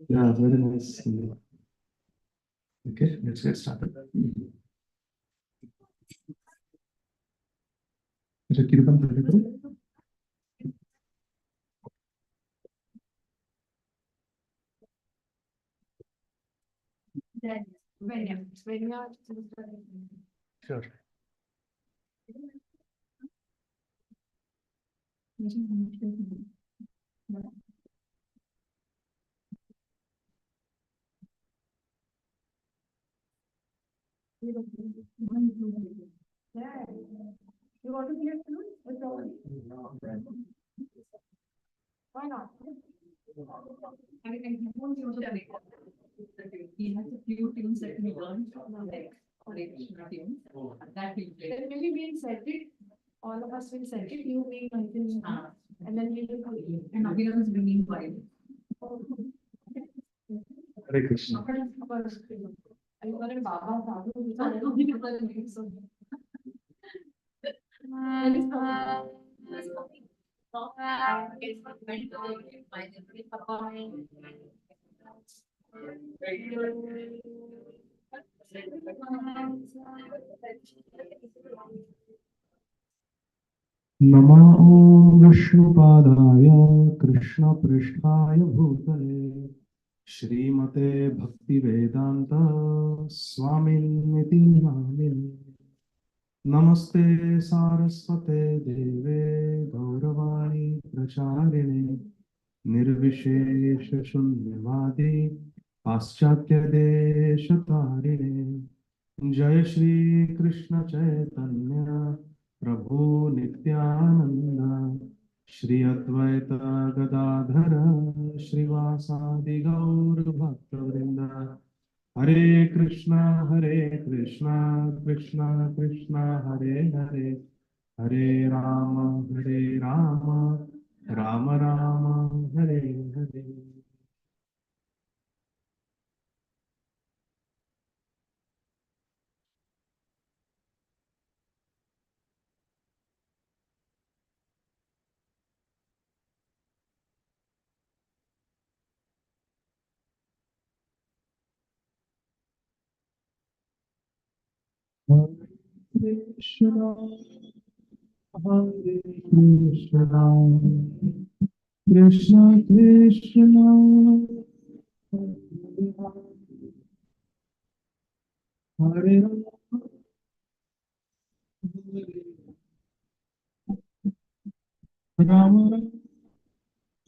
Yeah, very nice. Okay, let's get started. Kirtan Prabhu. Sure. You want to hear too? Why not? I won't use it. He has a few tunes that we learned from like Krishna tunes. That we play. Then maybe we'll set it. All of us will set it. You may continue. And then we will go. And Abhinav is bringing wine. Hare Krishna. Are you going to Baba? नमो विष्णुपादाय कृष्णपृष्ठाय भूतले श्रीमते भक्तिवेदान्त स्वामिन्निति नामिने नमस्ते सारस्वते देवे गौरवाणी प्रचारिणे निर्विशेष शून्यवादी पाश्चात्य देशतारिणे जय श्री कृष्ण चैतन्य प्रभु नित्यानंद श्री अद्वैत गदाधर श्रीवासादि गौर भक्तवृंद हरे Krishna Krishna Krishna Hare Hare Hare Ram Ram Ram Hare Hare Krishna, Hare Krishna, Krishna Krishna, Hare Rama, Hare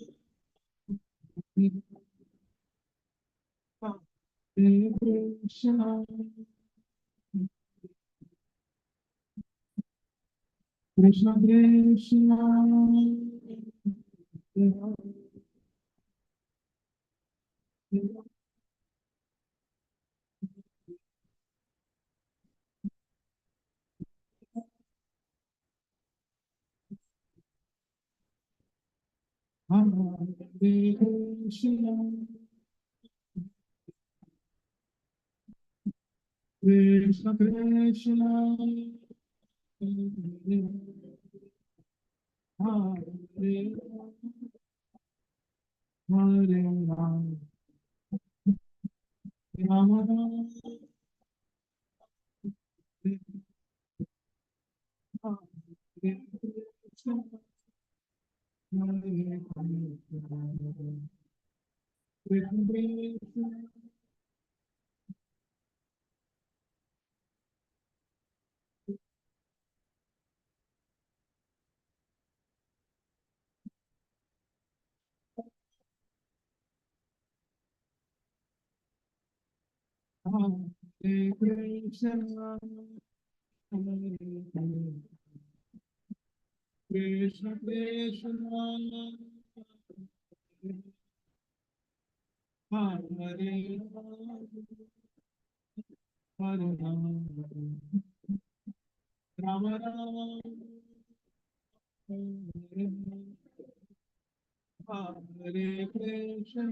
Krishna, Krishna Krishna, Hare Krishna, Krishna Krishna, Hare Hare Ram, Rama Rama, Hare Krishna, Hare Krishna, Krishna Hare Krishna, Krishna Krishna, Hare Hare Rama Rama, Hare Krishna,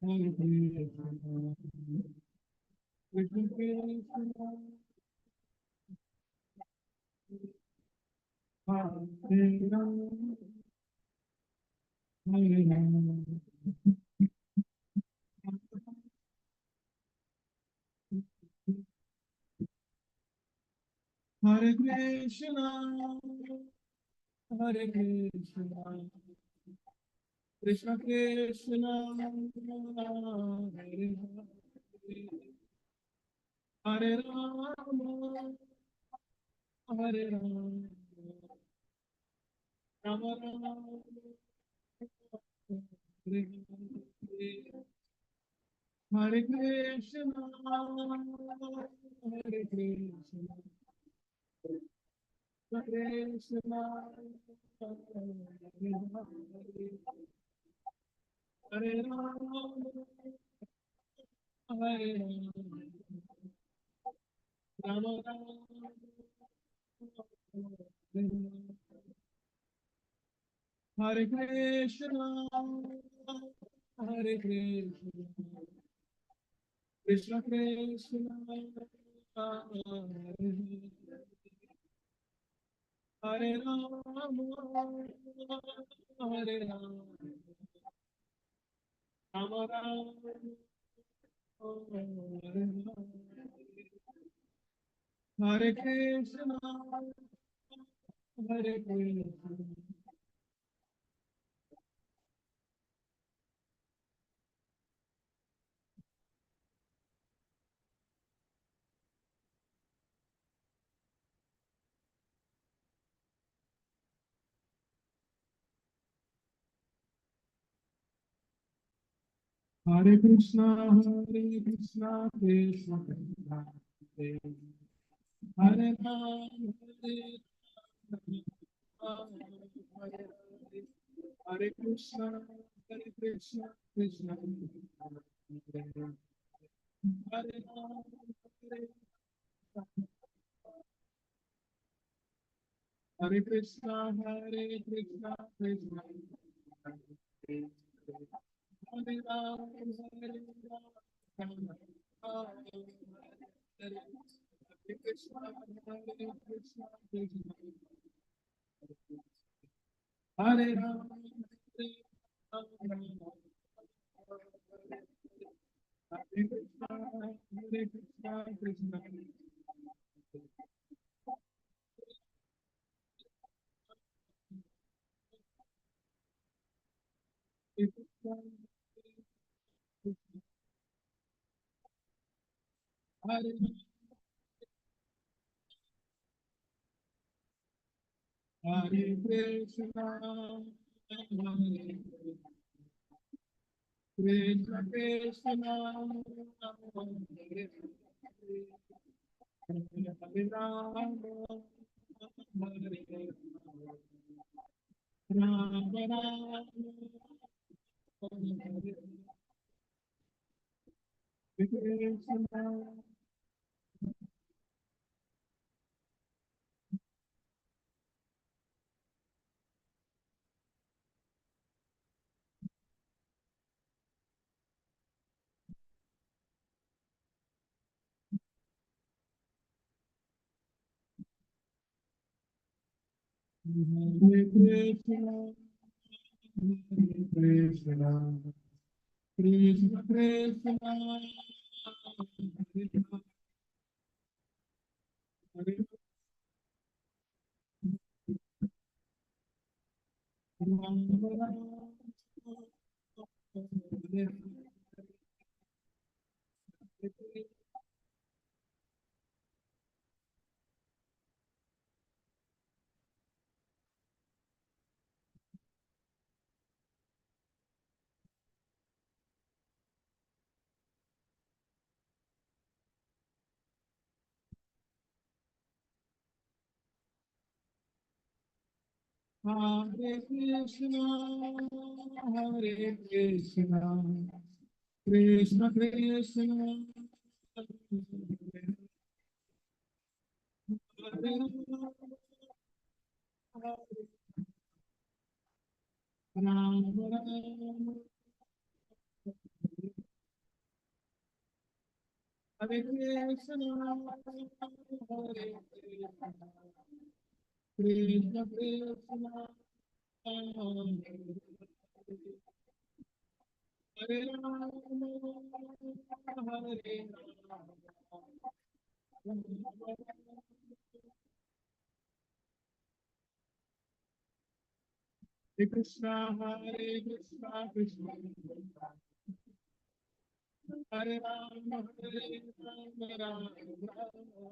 Hare Krishna, Krishna Krishna, Hare Rama, Hare Rama, Hare Krishna, Hare Krishna, Krishna Krishna, Hare Hare Rama, Hare Rama, Rama Rama, Hare Hare. Hare Krishna, Hare Krishna, Krishna, Hare Hare, Hare Rama, Hare Rama, Rama Rama, Hare Krishna, Hare Krishna, Krishna Krishna, Hare Hare Rama, Hare Rama, Rama Rama, Hare Krishna, Hare Krishna. Hare Krishna, Krishna Krishna, Hare Hare Ram, Hare Hare Krishna, Krishna Krishna, Hare Ram, Hare Krishna, Krishna Krishna, Hare Ram, Hare Ram, Hare Krishna, Krishna Krishna, Hare Ram, Hare Ram, Hare Krishna, Krishna Krishna, Hare Hare Krishna, Hare Krishna, Krishna, Hare Hare Ram, Hare Ram, Ram, Hare Krishna. Hare Krishna, Hare Krishna, Krishna Krishna, Hare Ram, Ram, Hare Hare Krishna, Hare Krishna, Krishna Krishna, Hare Ram, Ram, Hare Krishna, Hare Krishna, Krishna Krishna, Hare Rama, Hare Rama, Hare Krishna, Krishna Hare Rama, Rama Rama, Hare Hare, Hare Krishna, Hare Rama,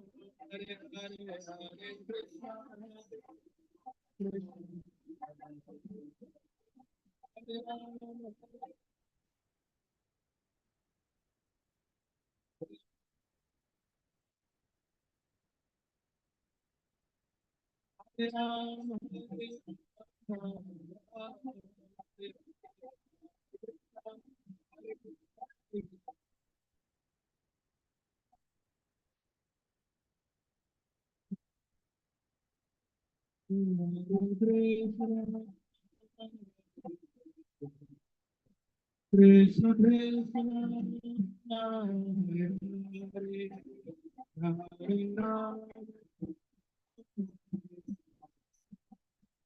Hare Rama, Krishna Krishna, Hare Hare, Hare Rama,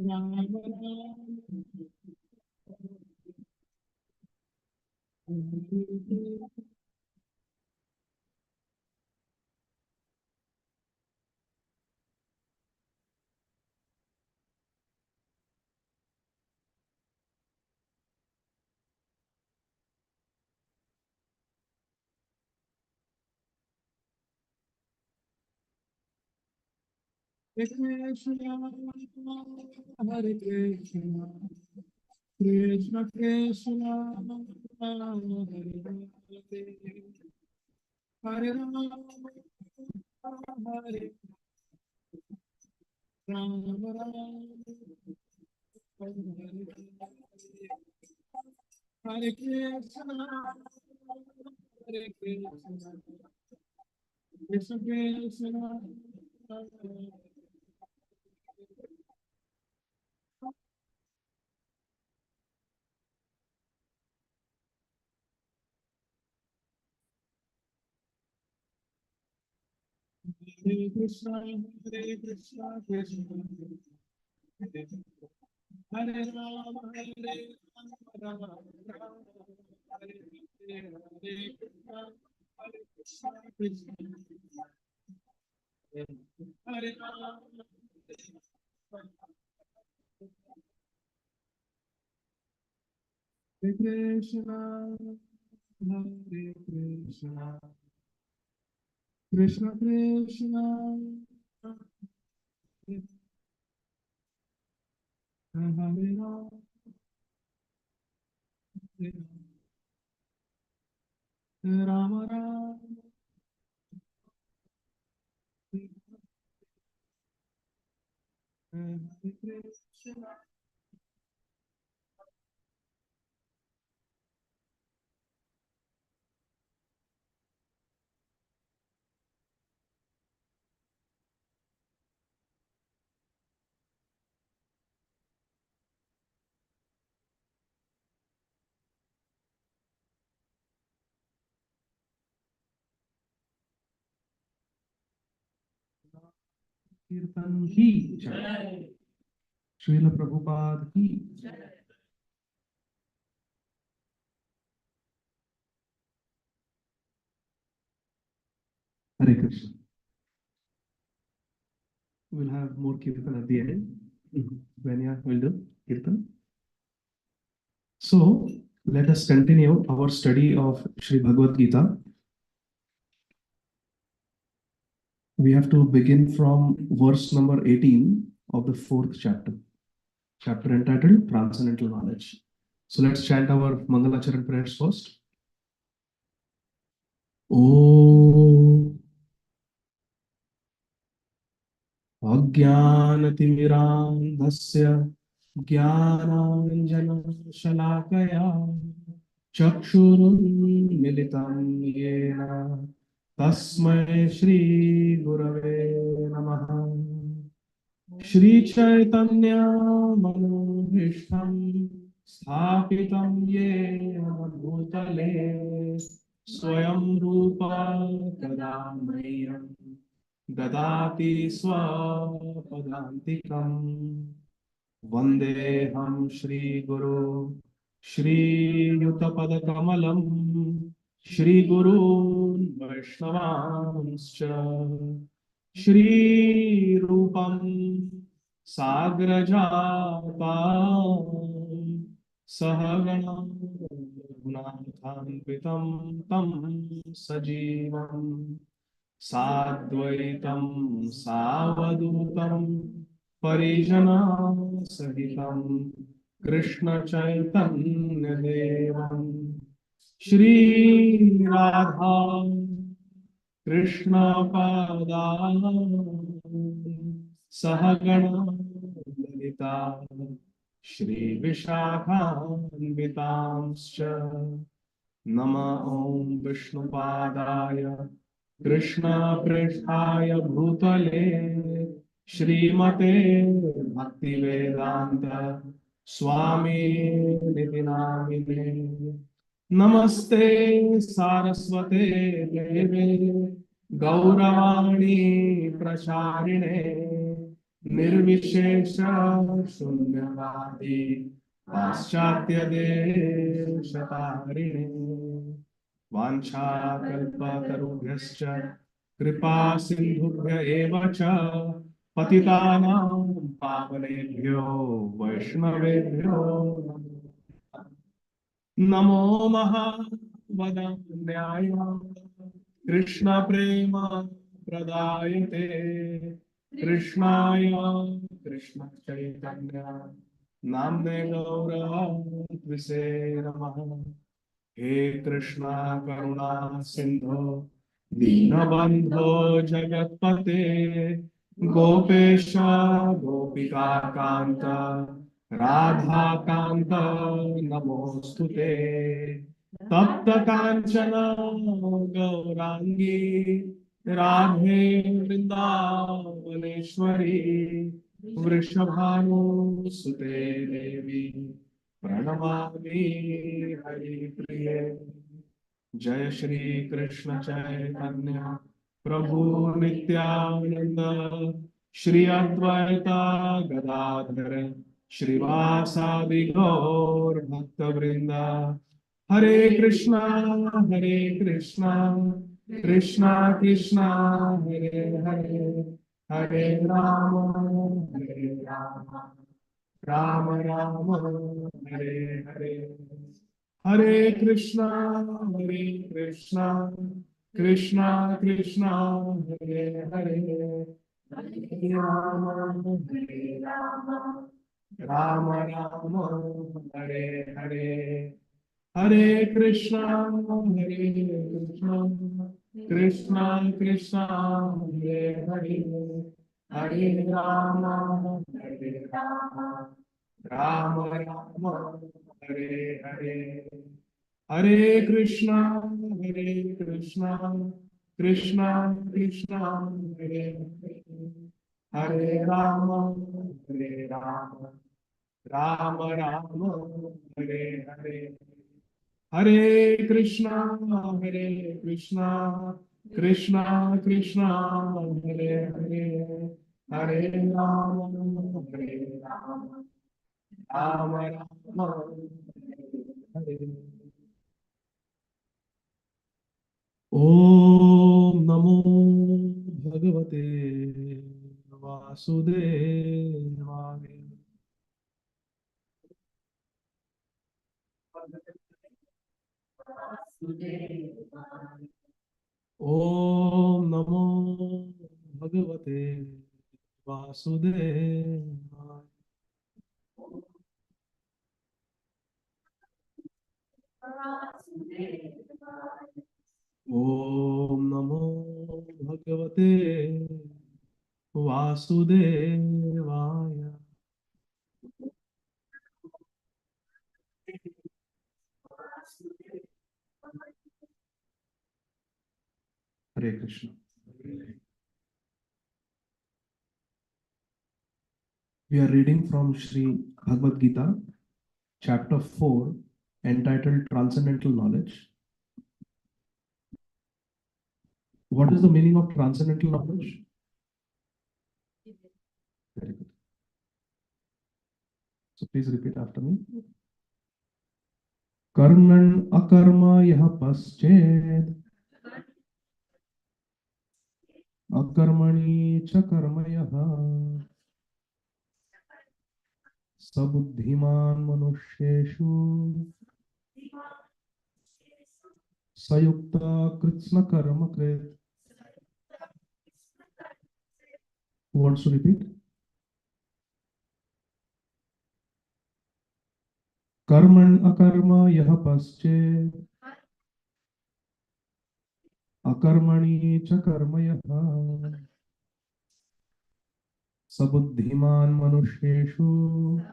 Rama Rama, Krishna, Hare Krishna, Krishna Krishna, Hare Hare, Hare Rama, Hare Rama, Rama Hare Krishna, Hare Krishna, Krishna Krishna, Hare Krishna, Hare Krishna, Krishna Hare Rama, Rama Rama, Hare Hare, Hare Krishna, Krishna Hare Rama, Hare Krishna, Hare Krishna, Krishna Krishna, Hare Rama, Rama Rama, Hare Krishna. कीर्तन की जय, श्रील प्रभुपाद की जय। Hare Krishna. We'll have more kirtan at the end. Vanya will do kirtan. So let us continue our study of Sri Bhagavad Gita. We have to begin from verse number 18 of the 4th chapter, chapter entitled Transcendental Knowledge. So let's chant our Mangalacharan prayers first. Om Ajnanatimirandhasya Jnananjana-shalakaya Chakshurunmilitam yena Tasmai Shri Gurave Namaha. Shri Chaitanya Manobhishtam Sthapitam Yena Bhutale Swayam Rupa Kadamriyam Dadati Swapadantikam. वन्देऽहं श्रीगुरो श्रीयुतपदकमलं श्रीगुरून् वैष्णवांश्च श्रीरूपं साग्रजातां सहगणा रघुनाथान्वितं तं सजीवं साद्वैतं सावधूतं परिजनसहितं कृष्णचैतन्यदेवं श्रीराधा कृष्णपादान् सहगणा ललिता श्रीविशाखान्वितांश्च नमः ॐ विष्णुपादाय कृष्णपृष्ठाय भूतले श्रीमते भक्तिवेदान्त स्वामी नामिने नमस्ते सारस्वते देवे गौरवाणी प्रचारिणे निर्विशेष शून्यवादी पाश्चात्य देशतारिणे वाञ्छाकल्पतरुभ्यश्च कृपा सिन्धुभ्य एव च पतितानां पावनेभ्यो वैष्णवेभ्यो नमो महावदन्याय कृष्ण प्रेम प्रदायते कृष्णाय कृष्ण चैतन्य नाम्ने गौरवान्विषे नमः। हे कृष्णा करुणा सिंधो दीनबंधो जगत्पते गोपेश गोपिका कांत राधा कांत नमोस्तुते तप्त कांचन गौरांगी राधे वृंदावनेश्वरी वृषभानुसुते देवी प्रणमामि हरिप्रिये। जय श्री कृष्ण चैतन्य प्रभु नित्यानंद श्री अद्वैता गदाधर श्रीवासादि गौर भक्त वृंदा हरे कृष्णा कृष्णा कृष्णा हरे हरे हरे राम राम राम हरे हरे हरे कृष्णा कृष्णा कृष्णा हरे हरे हरे राम राम राम हरे हरे हरे कृष्णा कृष्णा कृष्णा हरे हरे हरे राम राम राम हरे हरे हरे कृष्णा कृष्णा कृष्णा हरे हरे हरे राम राम राम हरे हरे हरे कृष्णा कृष्णा कृष्णा हरे हरे हरे राम राम राम हरे ओम नमो भगवते वासुदेवाय। ओम नमो भगवते वासुदेवाय। ओम नमो भगवते वासुदेवाय। हरे Krishna. We are reading from Sri Bhagavad Gita, Chapter 4, entitled Transcendental Knowledge. What is the meaning of transcendental knowledge? Very good. So please repeat after me. Karman akarma yah pasched akarmani cha karma yah sabuddhiman manusheshu sayukta kritsna karma krit. Who wants to repeat? Karman akarma yah pasched akarmani cha karma yah sabuddhiman manusheshu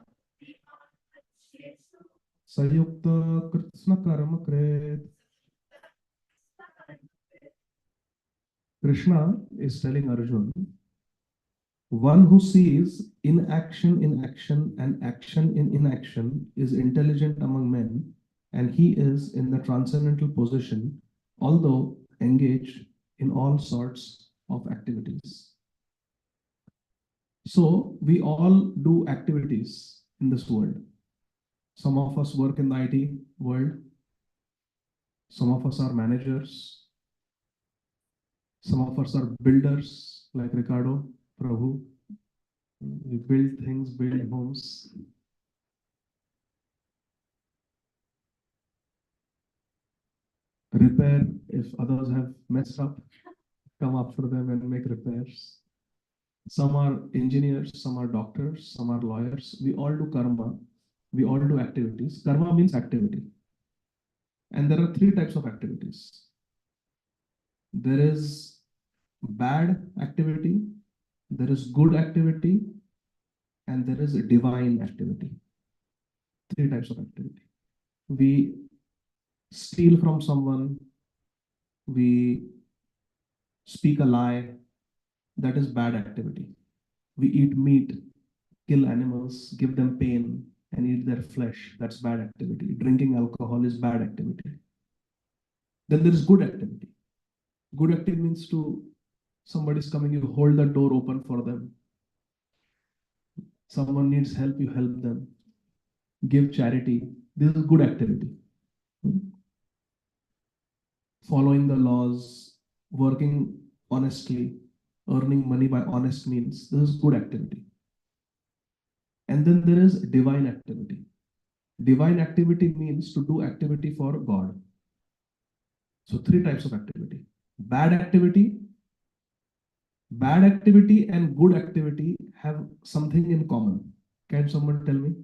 sayukta kritsna karma krit. Krishna is telling Arjuna, one who sees inaction in action and action in inaction is intelligent among men, and he is in the transcendental position, although engaged in all sorts of activities. So we all do activities in this world. Some of us work in the IT world. Some of us are managers. Some of us are builders like Ricardo, Prabhu. We build things, build homes. Repair if others have messed up, come after them and make repairs. Some are engineers, some are doctors, some are lawyers. We all do karma. We all do activities. Karma means activity. And there are three types of activities. There is bad activity, there is good activity, and there is divine activity. Three types of activity. We steal from someone, we speak a lie, that is bad activity. We eat meat, kill animals, give them pain, and eat their flesh, that's bad activity. Drinking alcohol is bad activity. Then there is good activity. Good activity means to somebody's coming, you hold the door open for them. Someone needs help, you help them. Give charity. This is good activity. Following the laws, working honestly, earning money by honest means. This is good activity. And then there is divine activity. Divine activity means to do activity for God. So three types of activity. Bad activity and good activity have something in common. Can someone tell me?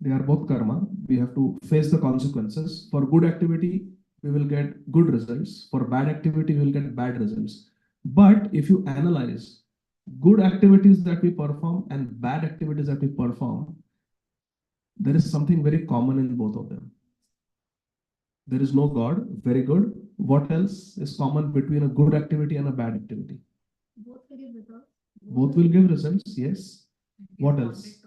They are both karma. We have to face the consequences. For good activity, we will get good results. For bad activity, we will get bad results. But if you analyze good activities that we perform and bad activities that we perform, there is something very common in both of them. There is no God, very good. What else is common between a good activity and a bad activity? Both will give results. Both will give results, yes. What else?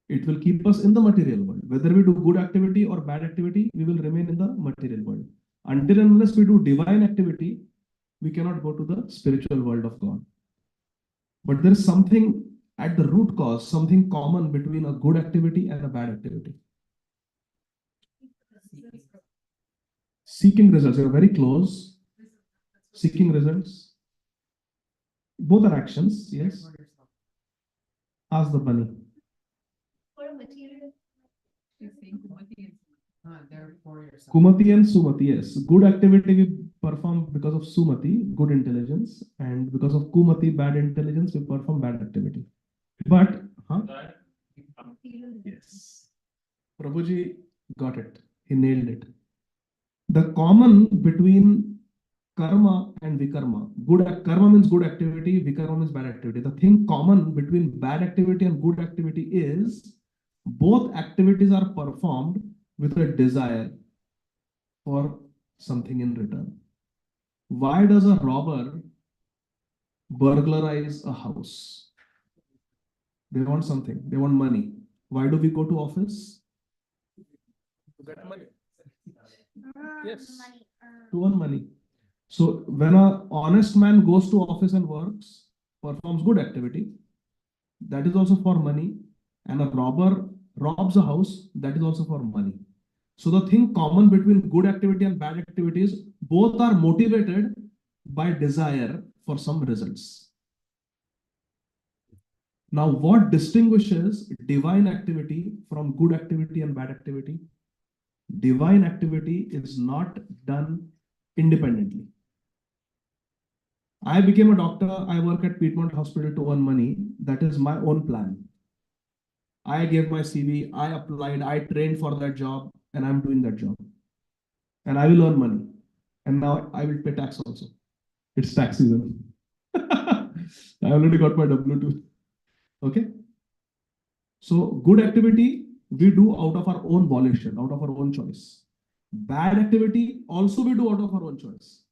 It will keep us in the material world. Whether we do good activity or bad activity, we will remain in the material world. Until and unless we do divine activity, we cannot go to the spiritual world of God. But there is something at the root cause, something common between a good activity and a bad activity. Seeking results. You are very close. Seeking results. Both are actions, yes. Ask the bunny. For a material, she's saying Kumati and Sumati, yes. Good activity we perform because of Sumati, good intelligence, and because of Kumati, bad intelligence, we perform bad activity. But, yes. Prabhuji got it. He nailed it. The common between karma and vikarma. Karma means good activity, vikarma means bad activity. The thing common between bad activity and good activity is both activities are performed with a desire for something in return. Why does a robber burglarize a house? They want something, they want money. Why do we go to office? To get money. Yes, to earn money. So when an honest man goes to office and works, performs good activity, that is also for money. And a robber robs a house, that is also for money. So the thing common between good activity and bad activity is both are motivated by desire for some results. Now, what distinguishes divine activity from good activity and bad activity? Divine activity is not done independently. I became a doctor, I work at Piedmont Hospital to earn money. That is my own plan. I gave my CV, I applied, I trained for that job, and I'm doing that job. And I will earn money. And now I will pay tax also. It's tax season. I already got my W2. Okay. So good activity we do out of our own volition, out of our own choice. Bad activity also we do out of our own choice.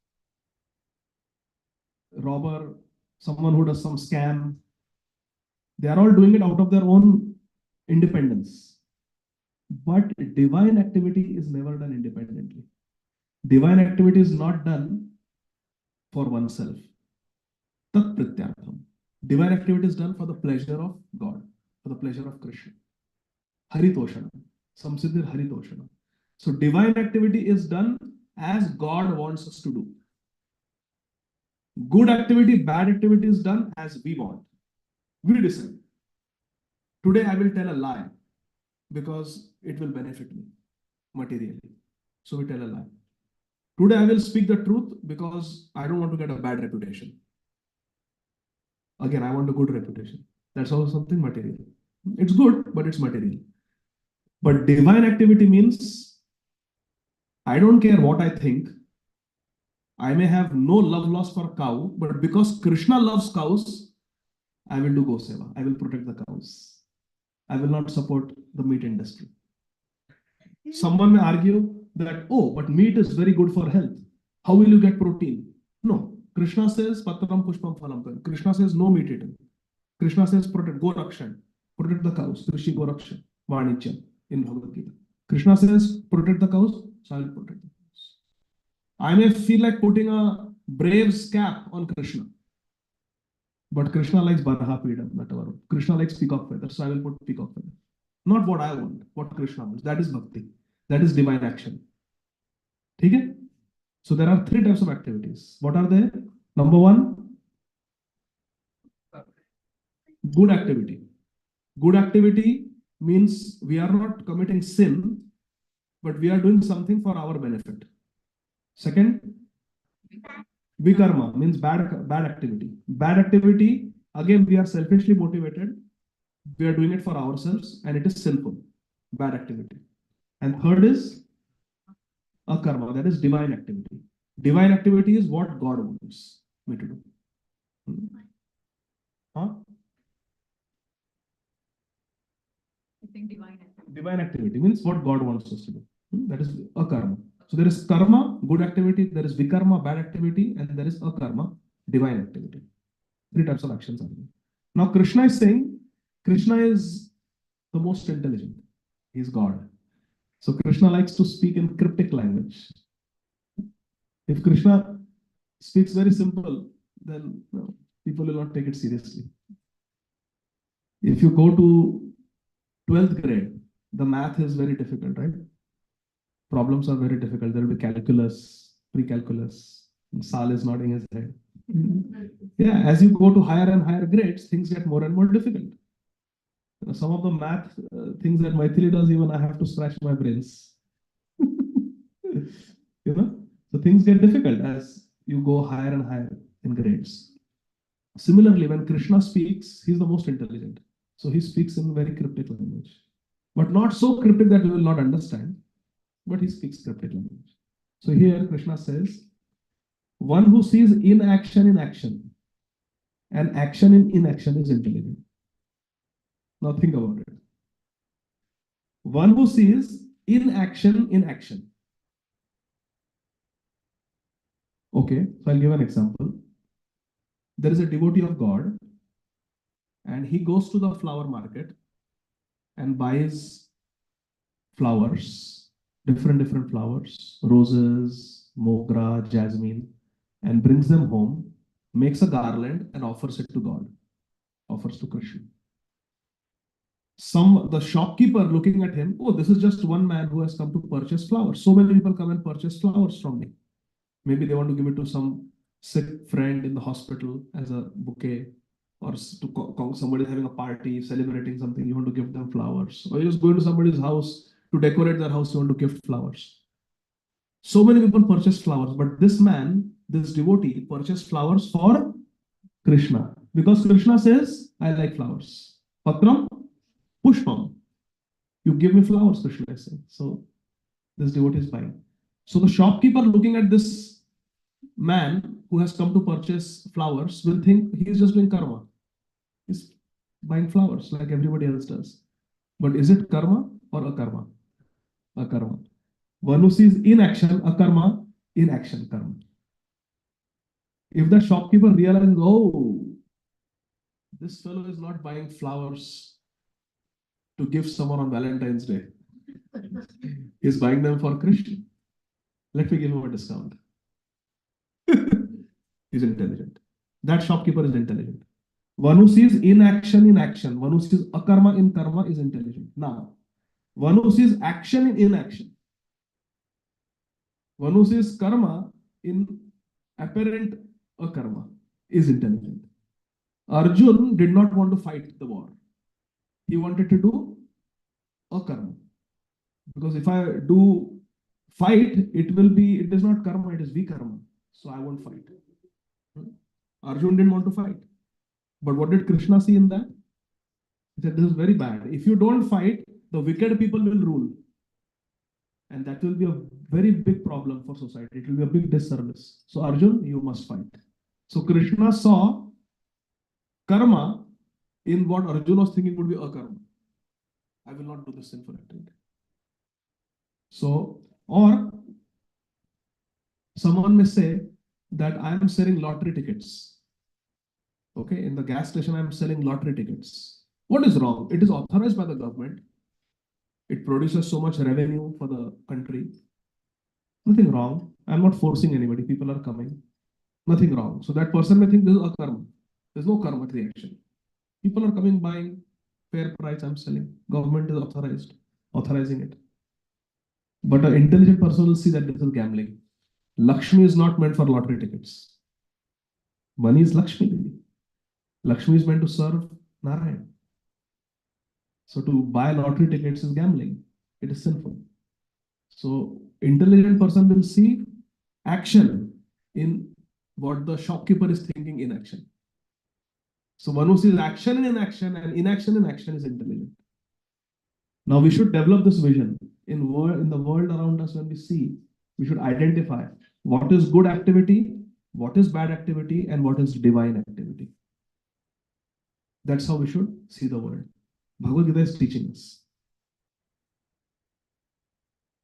Robber, someone who does some scam, they are all doing it out of their own independence. But divine activity is never done independently. Divine activity is not done for oneself. Tat pratyartham. Divine activity is done for the pleasure of God, for the pleasure of Krishna. Haritoshana. Samsiddhir Haritoshana. So divine activity is done as God wants us to do. Good activity, bad activity is done as we want. We decide. Today I will tell a lie because it will benefit me materially. So we tell a lie. Today I will speak the truth because I don't want to get a bad reputation. Again, I want a good reputation. That's also something material. It's good, but it's material. But divine activity means I don't care what I think. I may have no love loss for cow, but because Krishna loves cows, I will do Go Seva. I will protect the cows. I will not support the meat industry. Someone may argue that, oh, but meat is very good for health. How will you get protein? No. Krishna says, Patram Pushpam Phalam. Krishna says, no meat eating. Krishna says, protect, Go Rakshan. Protect the cows. Krishi Go Rakshan. Vanichya in Bhagavad Gita. Krishna says, protect the cows, so I will protect the cows. I may feel like putting a Braves cap on Krishna. But Krishna likes Baraha Pidam, whatever. Krishna likes peacock feathers, so I will put peacock feather. Not what I want, what Krishna wants. That is bhakti. That is divine action. Okay? So there are three types of activities. What are they? Number one, good activity. Good activity means we are not committing sin, but we are doing something for our benefit. Second, vikarma means bad activity. Bad activity, again, we are selfishly motivated. We are doing it for ourselves and it is sinful. Bad activity. And third is akarma, that is divine activity. Divine activity is what God wants me to do. Huh? I think divine activity. Divine activity means what God wants us to do. That is akarma. So there is karma, good activity, there is vikarma, bad activity, and there is akarma, divine activity. Three types of actions are there. Now Krishna is saying, Krishna is the most intelligent. He is God. So Krishna likes to speak in cryptic language. If Krishna speaks very simple, then no, people will not take it seriously. If you go to 12th grade, the math is very difficult, right? Problems are very difficult. There will be calculus, pre-calculus. Sal is nodding his head. Yeah, as you go to higher and higher grades, things get more and more difficult. Some of the math things that Maithili does, even I have to scratch my brains. So things get difficult as you go higher and higher in grades. Similarly, when Krishna speaks, he's the most intelligent. So he speaks in very cryptic language, but not so cryptic that we will not understand, but he speaks cryptic language. So here Krishna says, one who sees inaction in action and action in inaction is intelligent. Now think about it. One who sees inaction in action. Okay, so I'll give an example. There is a devotee of God and he goes to the flower market and buys flowers, different flowers, roses, mogra, jasmine, and brings them home, makes a garland and offers it to God, offers to Krishna. the shopkeeper looking at him, oh, this is just one man who has come to purchase flowers. So many people come and purchase flowers from me. Maybe they want to give it to some sick friend in the hospital as a bouquet, or somebody having a party, celebrating something, you want to give them flowers. Or you're just going to somebody's house to decorate their house, you want to gift flowers. So many people purchase flowers, but this man, this devotee, purchased flowers for Krishna. Because Krishna says, I like flowers. Patram, pushpam. You give me flowers, Krishna is saying. So this devotee is buying. So the shopkeeper looking at this man who has come to purchase flowers will think he is just doing karma. He's buying flowers like everybody else does. But is it karma or akarma? Akarma. One who sees inaction, akarma, inaction, karma. If the shopkeeper realizes, oh, this fellow is not buying flowers to give someone on Valentine's Day. He's buying them for Krishna. Let me give him a discount. He's intelligent. That shopkeeper is intelligent. One who sees inaction in action, one who sees akarma in karma is intelligent. Now, one who sees action in inaction, one who sees karma in apparent akarma is intelligent. Arjun did not want to fight the war. He wanted to do akarma. Because if I do fight, it is not karma, it is vikarma. So I won't fight. Arjun didn't want to fight. But what did Krishna see in that? He said, this is very bad. If you don't fight, the wicked people will rule. And that will be a very big problem for society. It will be a big disservice. So Arjun, you must fight. So Krishna saw karma in what Arjun was thinking would be akarma. I will not do this sinful activity. So, or someone may say that I am selling lottery tickets. Okay, in the gas station, I am selling lottery tickets. What is wrong? It is authorized by the government. It produces so much revenue for the country. Nothing wrong. I'm not forcing anybody. People are coming. Nothing wrong. So that person may think this is a karma. There's no karma reaction. People are coming, buying, fair price I'm selling. Government is authorizing it. But an intelligent person will see that this is gambling. Lakshmi is not meant for lottery tickets. Money is Lakshmi. Lakshmi is meant to serve Narayan. So to buy lottery tickets is gambling. It is sinful. So intelligent person will see action in what the shopkeeper is thinking in action. So one who sees action in inaction and inaction in action is intelligent. Now we should develop this vision in the world around us. When we see, we should identify what is good activity, what is bad activity, and what is divine activity. That's how we should see the world. Bhagavad Gītā is teaching us.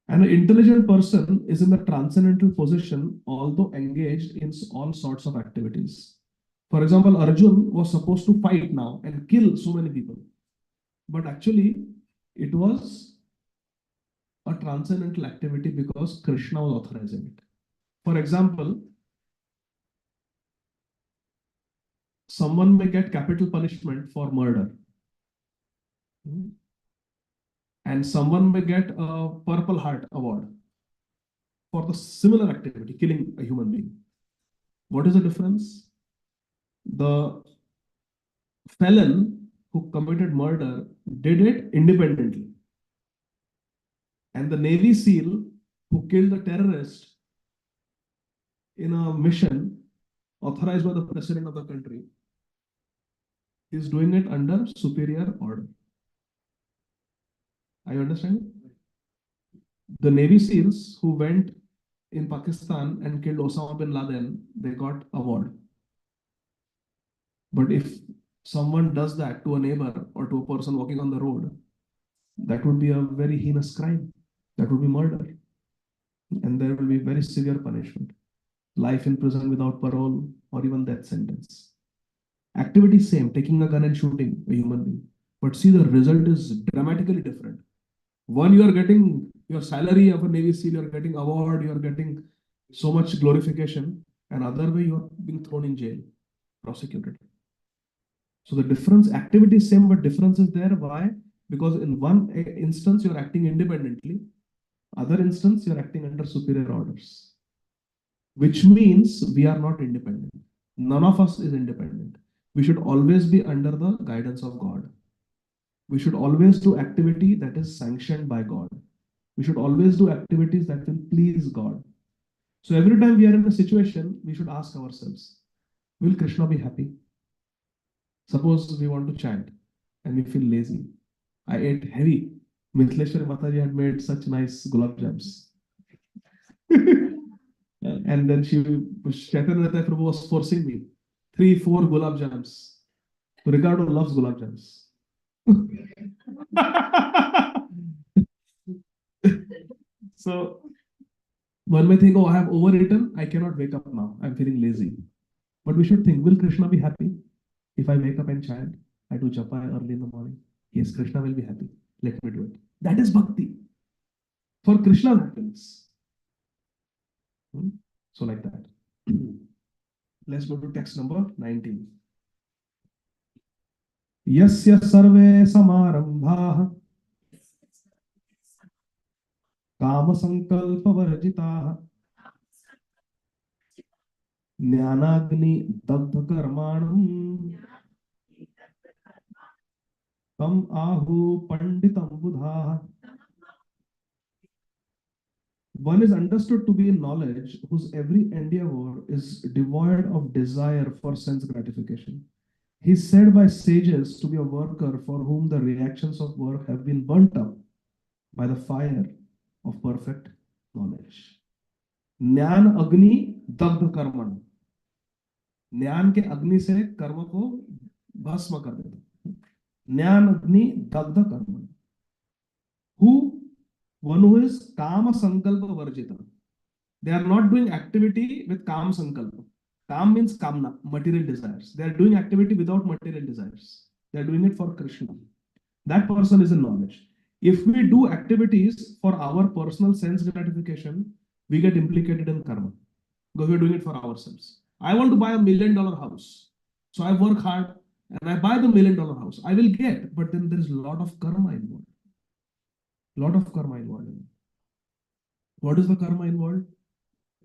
And an intelligent person is in the transcendental position, although engaged in all sorts of activities. For example, Arjun was supposed to fight now and kill so many people. But actually, it was a transcendental activity because Krishna was authorizing it. For example, someone may get capital punishment for murder. And someone may get a Purple Heart award for the similar activity, killing a human being. What is the difference? The felon who committed murder did it independently. And the Navy SEAL who killed the terrorist in a mission authorized by the president of the country is doing it under superior order. Are you understanding? The Navy SEALs who went in Pakistan and killed Osama bin Laden, they got award. But if someone does that to a neighbor or to a person walking on the road, that would be a very heinous crime. That would be murder. And there will be very severe punishment. Life in prison without parole or even death sentence. Activity same, taking a gun and shooting a human being. But see, the result is dramatically different. One, you are getting your salary of a Navy SEAL, you are getting award, you are getting so much glorification. And other way, you are being thrown in jail, prosecuted. So the difference, activity is same, but difference is there. Why? Because in one instance, you're acting independently, other instance, you're acting under superior orders, which means we are not independent. None of us is independent. We should always be under the guidance of God. We should always do activity that is sanctioned by God. We should always do activities that will please God. So every time we are in a situation, we should ask ourselves, will Krishna be happy? Suppose we want to chant and we feel lazy. I ate heavy. Mithleshwari Mataji had made such nice gulab jams. And then Chaitanya Prabhu was forcing me 3-4 gulab jams. Ricardo loves gulab jams. So one may think, oh, I have overeaten, I cannot wake up now, I'm feeling lazy. But we should think, will Krishna be happy if I wake up and chant? I do japa early in the morning. Yes, Krishna will be happy. Let me do it. That is bhakti. For Krishna's happiness. So like that. Let's go to text number 19. Yasya sarve samarambhaah kama sankalpa varjitaah jnanagni dagdha karmanam tam ahu panditam buddhaah. One is understood to be in knowledge whose every endeavor is devoid of desire for sense gratification. He is said by sages to be a worker for whom the reactions of work have been burnt up by the fire of perfect knowledge. Jnana agni dagdha karman. ज्ञान के अग्नि से कर्म को भस्म कर देता. ज्ञान अग्नि दग्ध कर्म. Who? One who is kama sankalpa varjita. They are not doing activity with kam sankalpa. Kam means kamna, material desires. They are doing activity without material desires. They are doing it for Krishna. That person is in knowledge. If we do activities for our personal sense gratification, we get implicated in karma because we're doing it for ourselves. I want to buy $1 million house. So I work hard and I buy the $1 million house. I will get, but then there is a lot of karma involved. Lot of karma involved. What is the karma involved?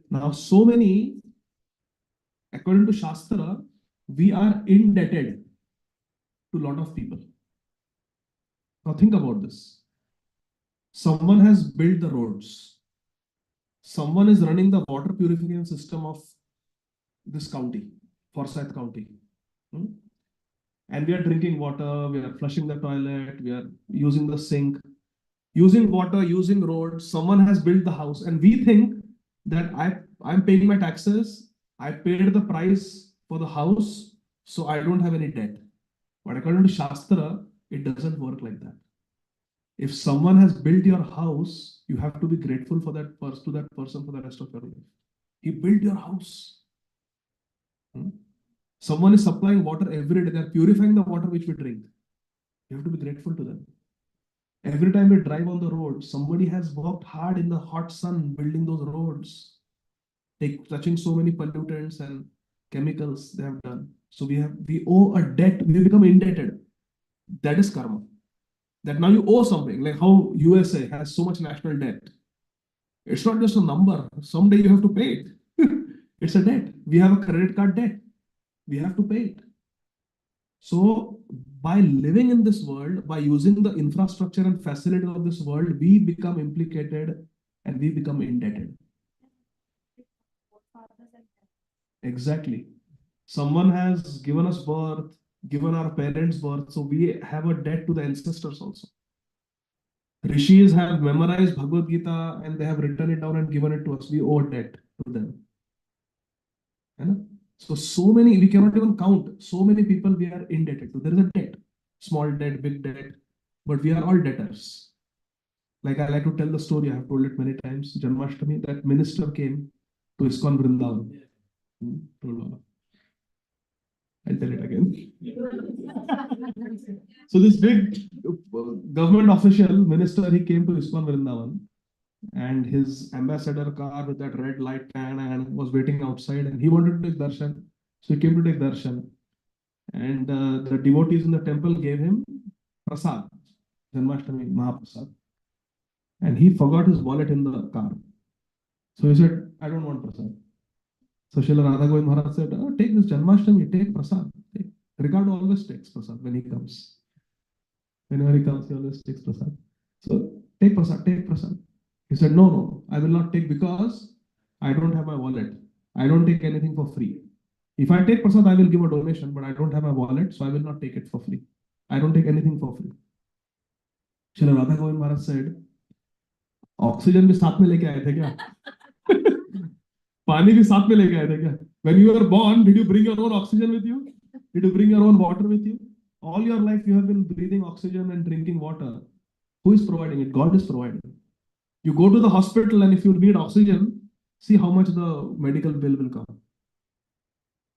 Now, so many, according to Shastra, we are indebted to a lot of people. Now think about this. Someone has built the roads. Someone is running the water purification system of this county, Forsyth County. And we are drinking water, we are flushing the toilet, we are using the sink, using water, using roads. Someone has built the house and we think that I'm paying my taxes, I paid the price for the house, so I don't have any debt. But according to Shastra, it doesn't work like that. If someone has built your house, you have to be grateful for that person for the rest of your life. He built your house. Someone is supplying water every day. They are purifying the water which we drink. You have to be grateful to them. Every time we drive on the road, somebody has worked hard in the hot sun building those roads, touching so many pollutants and chemicals they have done. So we owe a debt. We become indebted. That is karma. That now you owe something, like how USA has so much national debt. It's not just a number. Someday you have to pay it. It's a debt. We have a credit card debt. We have to pay it. So by living in this world, by using the infrastructure and facility of this world, we become implicated and we become indebted. Exactly. Someone has given us birth, given our parents birth, so we have a debt to the ancestors also. Rishis have memorized Bhagavad Gītā and they have written it down and given it to us. We owe a debt to them. So many, we cannot even count. So many people we are indebted to. There is a debt, small debt, big debt, but we are all debtors. Like I like to tell the story, I have told it many times. Janmashtami, that minister came to ISKCON Vrindavan. I'll tell it again. So this big government official, minister, he came to ISKCON Vrindavan and his ambassador car with that red light and was waiting outside and he wanted to take darshan. So he came to take darshan and the devotees in the temple gave him prasad. Janmashtami Mahaprasad. And he forgot his wallet in the car. So he said, I don't want prasad. So Srila Radha Govind Maharaj said, oh, take this Janmashtami, take prasad. Take. Ricardo always takes prasad when he comes. Whenever he comes, he always takes prasad. So take prasad, take prasad. He said, no, no, I will not take because I don't have my wallet. I don't take anything for free. If I take prasad, I will give a donation, but I don't have my wallet, so I will not take it for free. I don't take anything for free. Srila Radha Govind Maharaj said, oxygen भी साथ में लेके आए थे क्या? पानी भी साथ में लेके आए थे क्या? When you were born, did you bring your own oxygen with you? Did you bring your own water with you? All your life you have been breathing oxygen and drinking water. Who is providing it? God is providing. You go to the hospital and if you need oxygen, see how much the medical bill will come.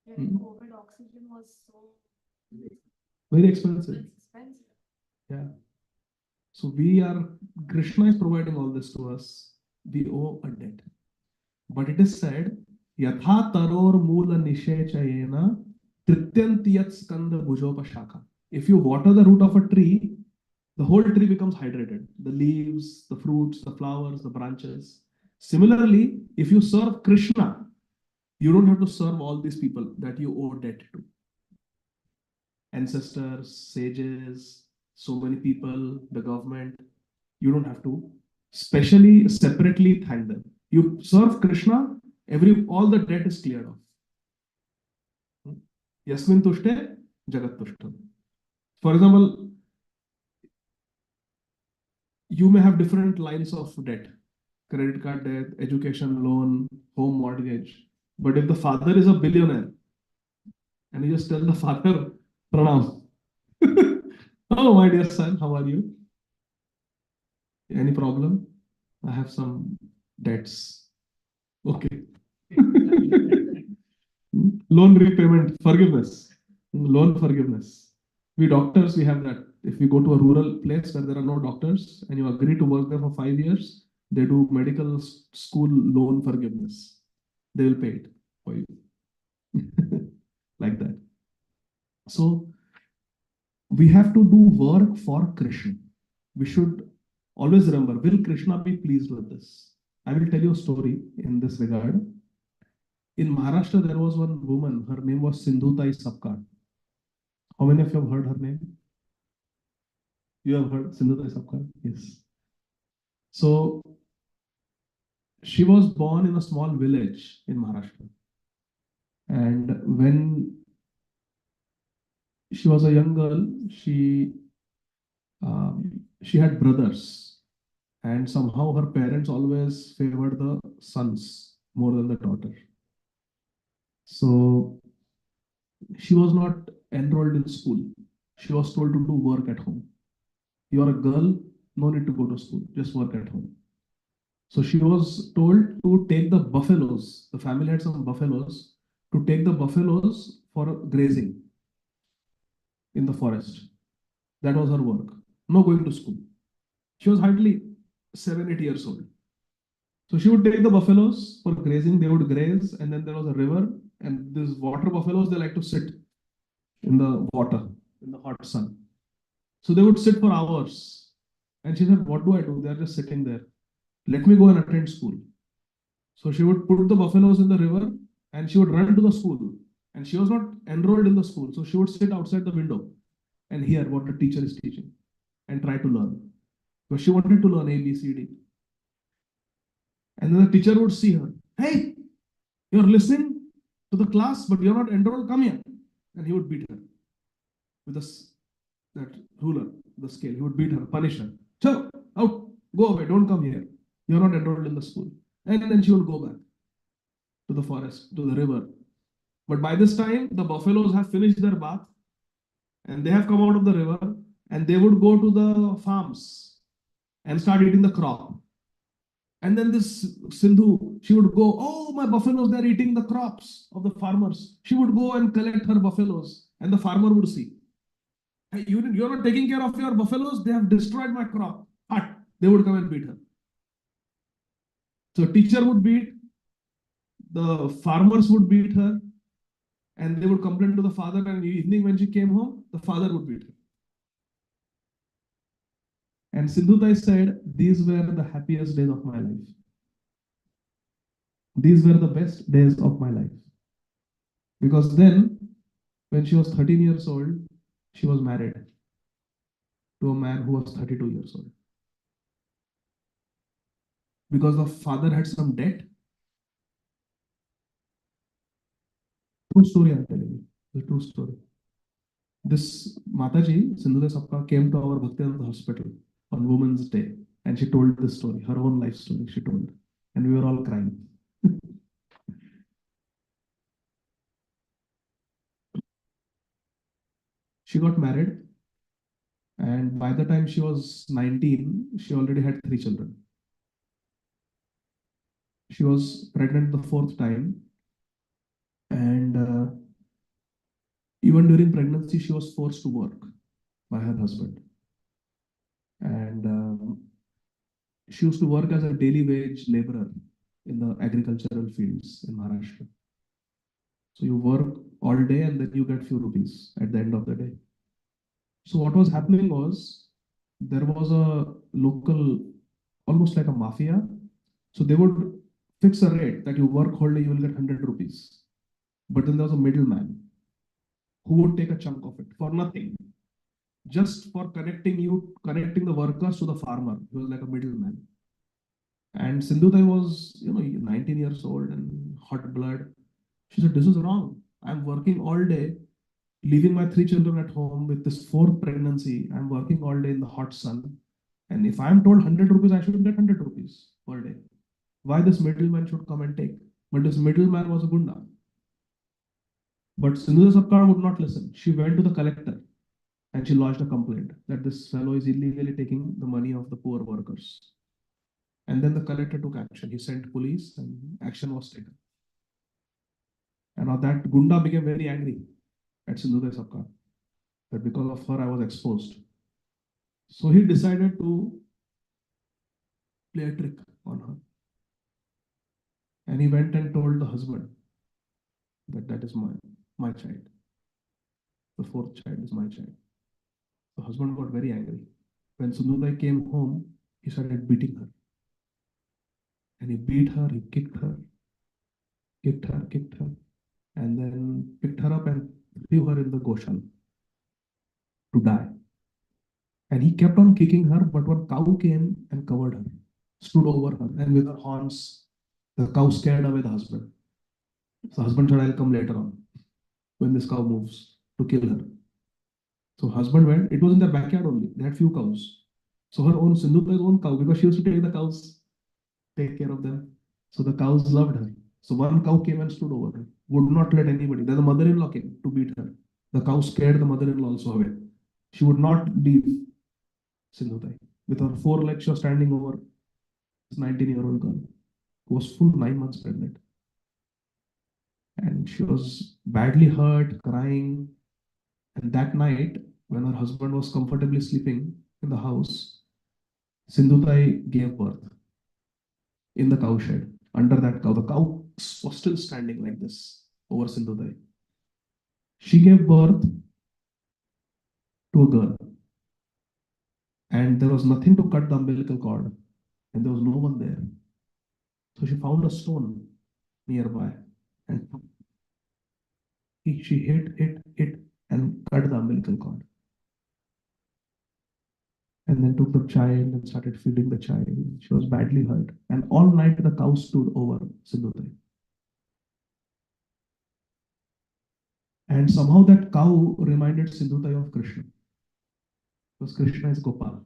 Yeah, COVID oxygen was so Very expensive. expensive. Yeah. So we are, Krishna is providing all this to us. We owe a debt. But it is said, Yatha taror mula nishechayena trityantiyat skanda bhujopashaka. If you water the root of a tree, the whole tree becomes hydrated. The leaves, the fruits, the flowers, the branches. Similarly, if you serve Krishna, you don't have to serve all these people that you owe debt to. Ancestors, sages, so many people, the government, you don't have to specially, separately thank them. You serve Krishna, all the debt is cleared off. Yasmin tushte, jagat tushtam. For example, you may have different lines of debt, credit card debt, education loan, home mortgage. But if the father is a billionaire, and you just tell the father, pranam. Oh, my dear son, how are you? Any problem? I have some debts. Okay. Loan repayment, forgiveness. Loan forgiveness. We doctors, we have that. If we go to a rural place where there are no doctors and you agree to work there for 5 years, they do medical school loan forgiveness. They will pay it for you. Like that. So, we have to do work for Krishna. We should always remember, will Krishna be pleased with this? I will tell you a story in this regard. In Maharashtra, there was one woman, her name was Sindhutai Sapkar. How many of you have heard her name? You have heard Sindhutai Sapkar? Yes. So, she was born in a small village in Maharashtra. And when she was a young girl, she had brothers, and somehow her parents always favored the sons more than the daughter. So she was not enrolled in school. She was told to do work at home. You are a girl, no need to go to school, just work at home. So she was told to take the buffaloes. The family had some buffaloes, to take the buffaloes for grazing in the forest. That was her work. No going to school. She was hardly 7-8 years old. So she would take the buffaloes for grazing, they would graze, and then there was a river, and these water buffaloes, they like to sit in the water, in the hot sun. So they would sit for hours. And she said, what do I do? They're just sitting there. Let me go and attend school. So she would put the buffaloes in the river and she would run to the school. And she was not enrolled in the school. So she would sit outside the window and hear what the teacher is teaching and try to learn. Because she wanted to learn A, B, C, D. And then the teacher would see her. Hey, you're listening to the class, but you're not enrolled. Come here. And he would beat her with that ruler, the scale. He would beat her, punish her. So, out, go away, don't come here. You're not enrolled in the school. And then she would go back to the forest, to the river. But by this time, the buffaloes have finished their bath and they have come out of the river and they would go to the farms and start eating the crop. And then this Sindhu, she would go, oh, my buffaloes, they're eating the crops of the farmers. She would go and collect her buffaloes and the farmer would see. Hey, you're not taking care of your buffaloes, they have destroyed my crop. Hut. They would come and beat her. So teacher would beat, the farmers would beat her, and they would complain to the father, and in the evening when she came home, the father would beat her. And Sindhutai said, these were the happiest days of my life. These were the best days of my life. Because then, when she was 13 years old, she was married to a man who was 32 years old. Because the father had some debt. True story I'm telling you. The true story. This Mataji, Sindhutai Sapka, came to our Bhaktivedanta hospital on Women's Day, and she told this story, her own life story she told. And we were all crying. She got married, and by the time she was 19, she already had 3 children. She was pregnant the 4th time, and even during pregnancy, she was forced to work by her husband. And she used to work as a daily wage laborer in the agricultural fields in Maharashtra. So you work all day and then you get few rupees at the end of the day. So what was happening was there was a local, almost like a mafia. So they would fix a rate that you work whole day, you will get 100 rupees. But then there was a middleman who would take a chunk of it for nothing, just for connecting the workers to the farmer. He was like a middleman. And Sindhutai was, 19 years old and hot blood. She said, this is wrong. I'm working all day, leaving my 3 children at home with this 4th pregnancy. I'm working all day in the hot sun. And if I'm told 100 rupees, I should get 100 rupees per day. Why this middleman should come and take? But this middleman was a gunda. But Sindhutai Sapkar would not listen. She went to the collector and she lodged a complaint that this fellow is illegally taking the money of the poor workers. And then the collector took action. He sent police and action was taken. And now that gunda became very angry at Sindhutai Sapkar, that because of her I was exposed. So he decided to play a trick on her. And he went and told the husband that that is my child. The 4th child is my child. The husband got very angry. When Sindhutai came home, he started beating her. And he beat her, he kicked her, and then picked her up and threw her in the Goshan to die. And he kept on kicking her, but one cow came and covered her, stood over her, and with her horns, the cow scared away the husband. So the husband said, I'll come later on when this cow moves to kill her. So husband went, it was in their backyard only. They had few cows. So her own Sindhutai's own cow, because she used to take the cows, take care of them. So the cows loved her. So one cow came and stood over her, would not let anybody. Then the mother-in-law came to beat her. The cow scared the mother-in-law also away. She would not leave Sindhutai. With her 4 legs, she was standing over this 19-year-old girl who was full 9 months pregnant. And she was badly hurt, crying. And that night, when her husband was comfortably sleeping in the house, Sindhutai gave birth in the cow shed. Under that cow, the cow was still standing like this over Sindhutai. She gave birth to a girl. And there was nothing to cut the umbilical cord. And there was no one there. So she found a stone nearby. And she hit, and cut the umbilical cord. And then took the child and started feeding the child. She was badly hurt. And all night the cow stood over Sindhutai. And somehow that cow reminded Sindhutai of Krishna. Because Krishna is Gopal.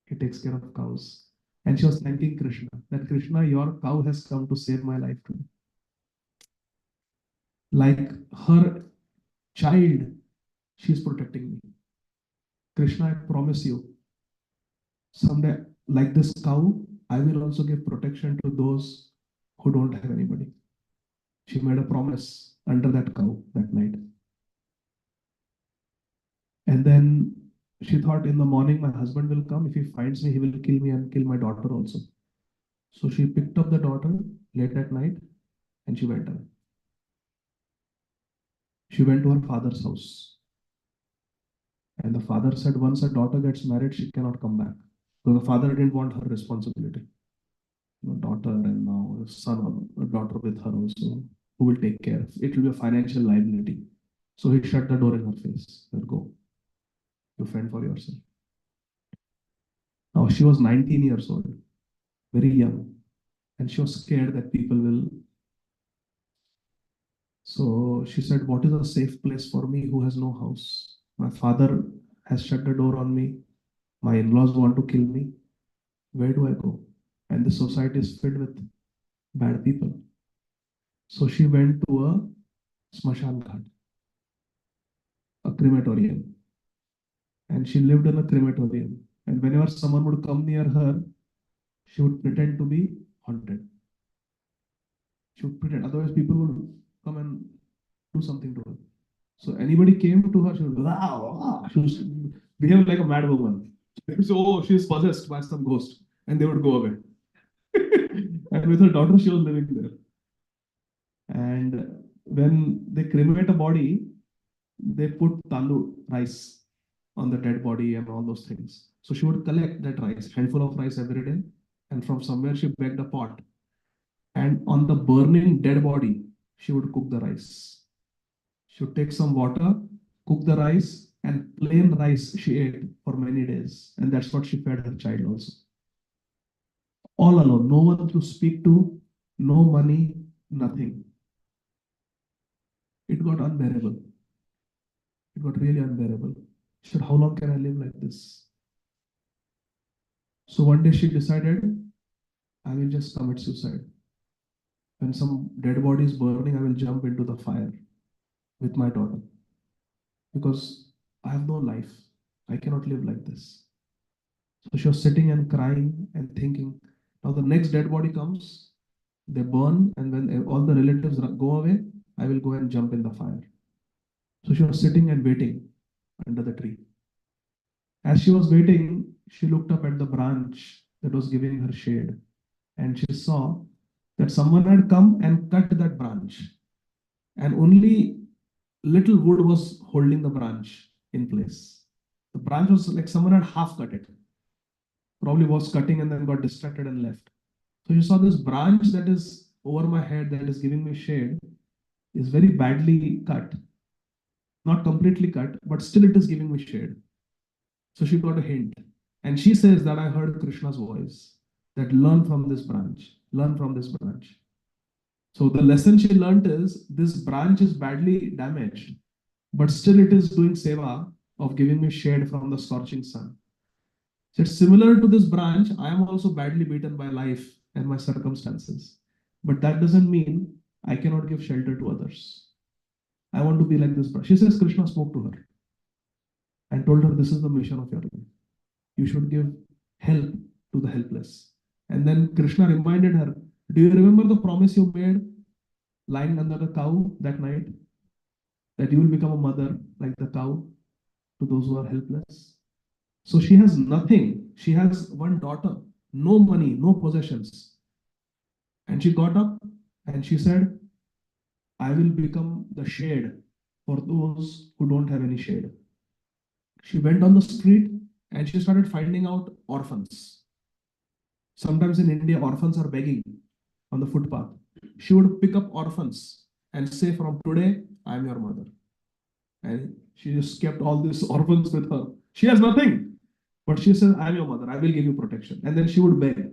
He takes care of cows. And she was thanking Krishna, that Krishna, your cow has come to save my life today. Like her child, she is protecting me. Krishna, I promise you, someday, like this cow, I will also give protection to those who don't have anybody. She made a promise under that cow that night. And then she thought, in the morning, my husband will come. If he finds me, he will kill me and kill my daughter also. So she picked up the daughter late at night and she went away. She went to her father's house. And the father said, once a daughter gets married, she cannot come back. So the father didn't want her responsibility. Daughter and now a son or a daughter with her also, who will take care. It will be a financial liability. So he shut the door in her face. Let go. You fend for yourself. Now she was 19 years old, very young, and she was scared that people will. So she said, what is a safe place for me who has no house? My father has shut the door on me. My in-laws want to kill me. Where do I go? And the society is filled with bad people. So she went to a smashan ghat, a crematorium. And she lived in a crematorium. And whenever someone would come near her, she would pretend to be haunted. She would pretend, otherwise people would come and do something to her. So anybody came to her, she would wow, she would behave like a mad woman. They would say, oh, she's possessed by some ghost. And they would go away. And with her daughter, she was living there. And when they cremate a body, they put talu, rice, on the dead body and all those things. So she would collect that rice, handful of rice every day. And from somewhere she begged a pot. And on the burning dead body, she would cook the rice. She would take some water, cook the rice, and plain rice she ate for many days. And that's what she fed her child also. All alone, no one to speak to, no money, nothing. It got unbearable. It got really unbearable. She said, how long can I live like this? So one day she decided, I will just commit suicide. When some dead body is burning, I will jump into the fire with my daughter. Because I have no life. I cannot live like this. So she was sitting and crying and thinking, now the next dead body comes, they burn, and when all the relatives go away, I will go and jump in the fire. So she was sitting and waiting under the tree. As she was waiting, she looked up at the branch that was giving her shade, and she saw that someone had come and cut that branch, and only little wood was holding the branch in place. The branch was like someone had half cut it, probably was cutting and then got distracted and left. So you saw this branch that is over my head that is giving me shade is very badly cut, not completely cut, but still it is giving me shade. So she got a hint. And she says that I heard Krishna's voice, that learn from this branch, learn from this branch. So the lesson she learned is this branch is badly damaged, but still it is doing seva of giving me shade from the scorching sun. So it's similar to this branch. I am also badly beaten by life and my circumstances. But that doesn't mean I cannot give shelter to others. I want to be like this branch. She says Krishna spoke to her and told her this is the mission of your life. You should give help to the helpless. And then Krishna reminded her, do you remember the promise you made lying under the cow that night? That you will become a mother like the cow to those who are helpless. So she has nothing. She has one daughter, no money, no possessions. And she got up and she said, I will become the shade for those who don't have any shade. She went on the street and she started finding out orphans. Sometimes in India, orphans are begging on the footpath. She would pick up orphans and say, from today, I am your mother. And she just kept all these orphans with her. She has nothing, but she says, I am your mother. I will give you protection. And then she would beg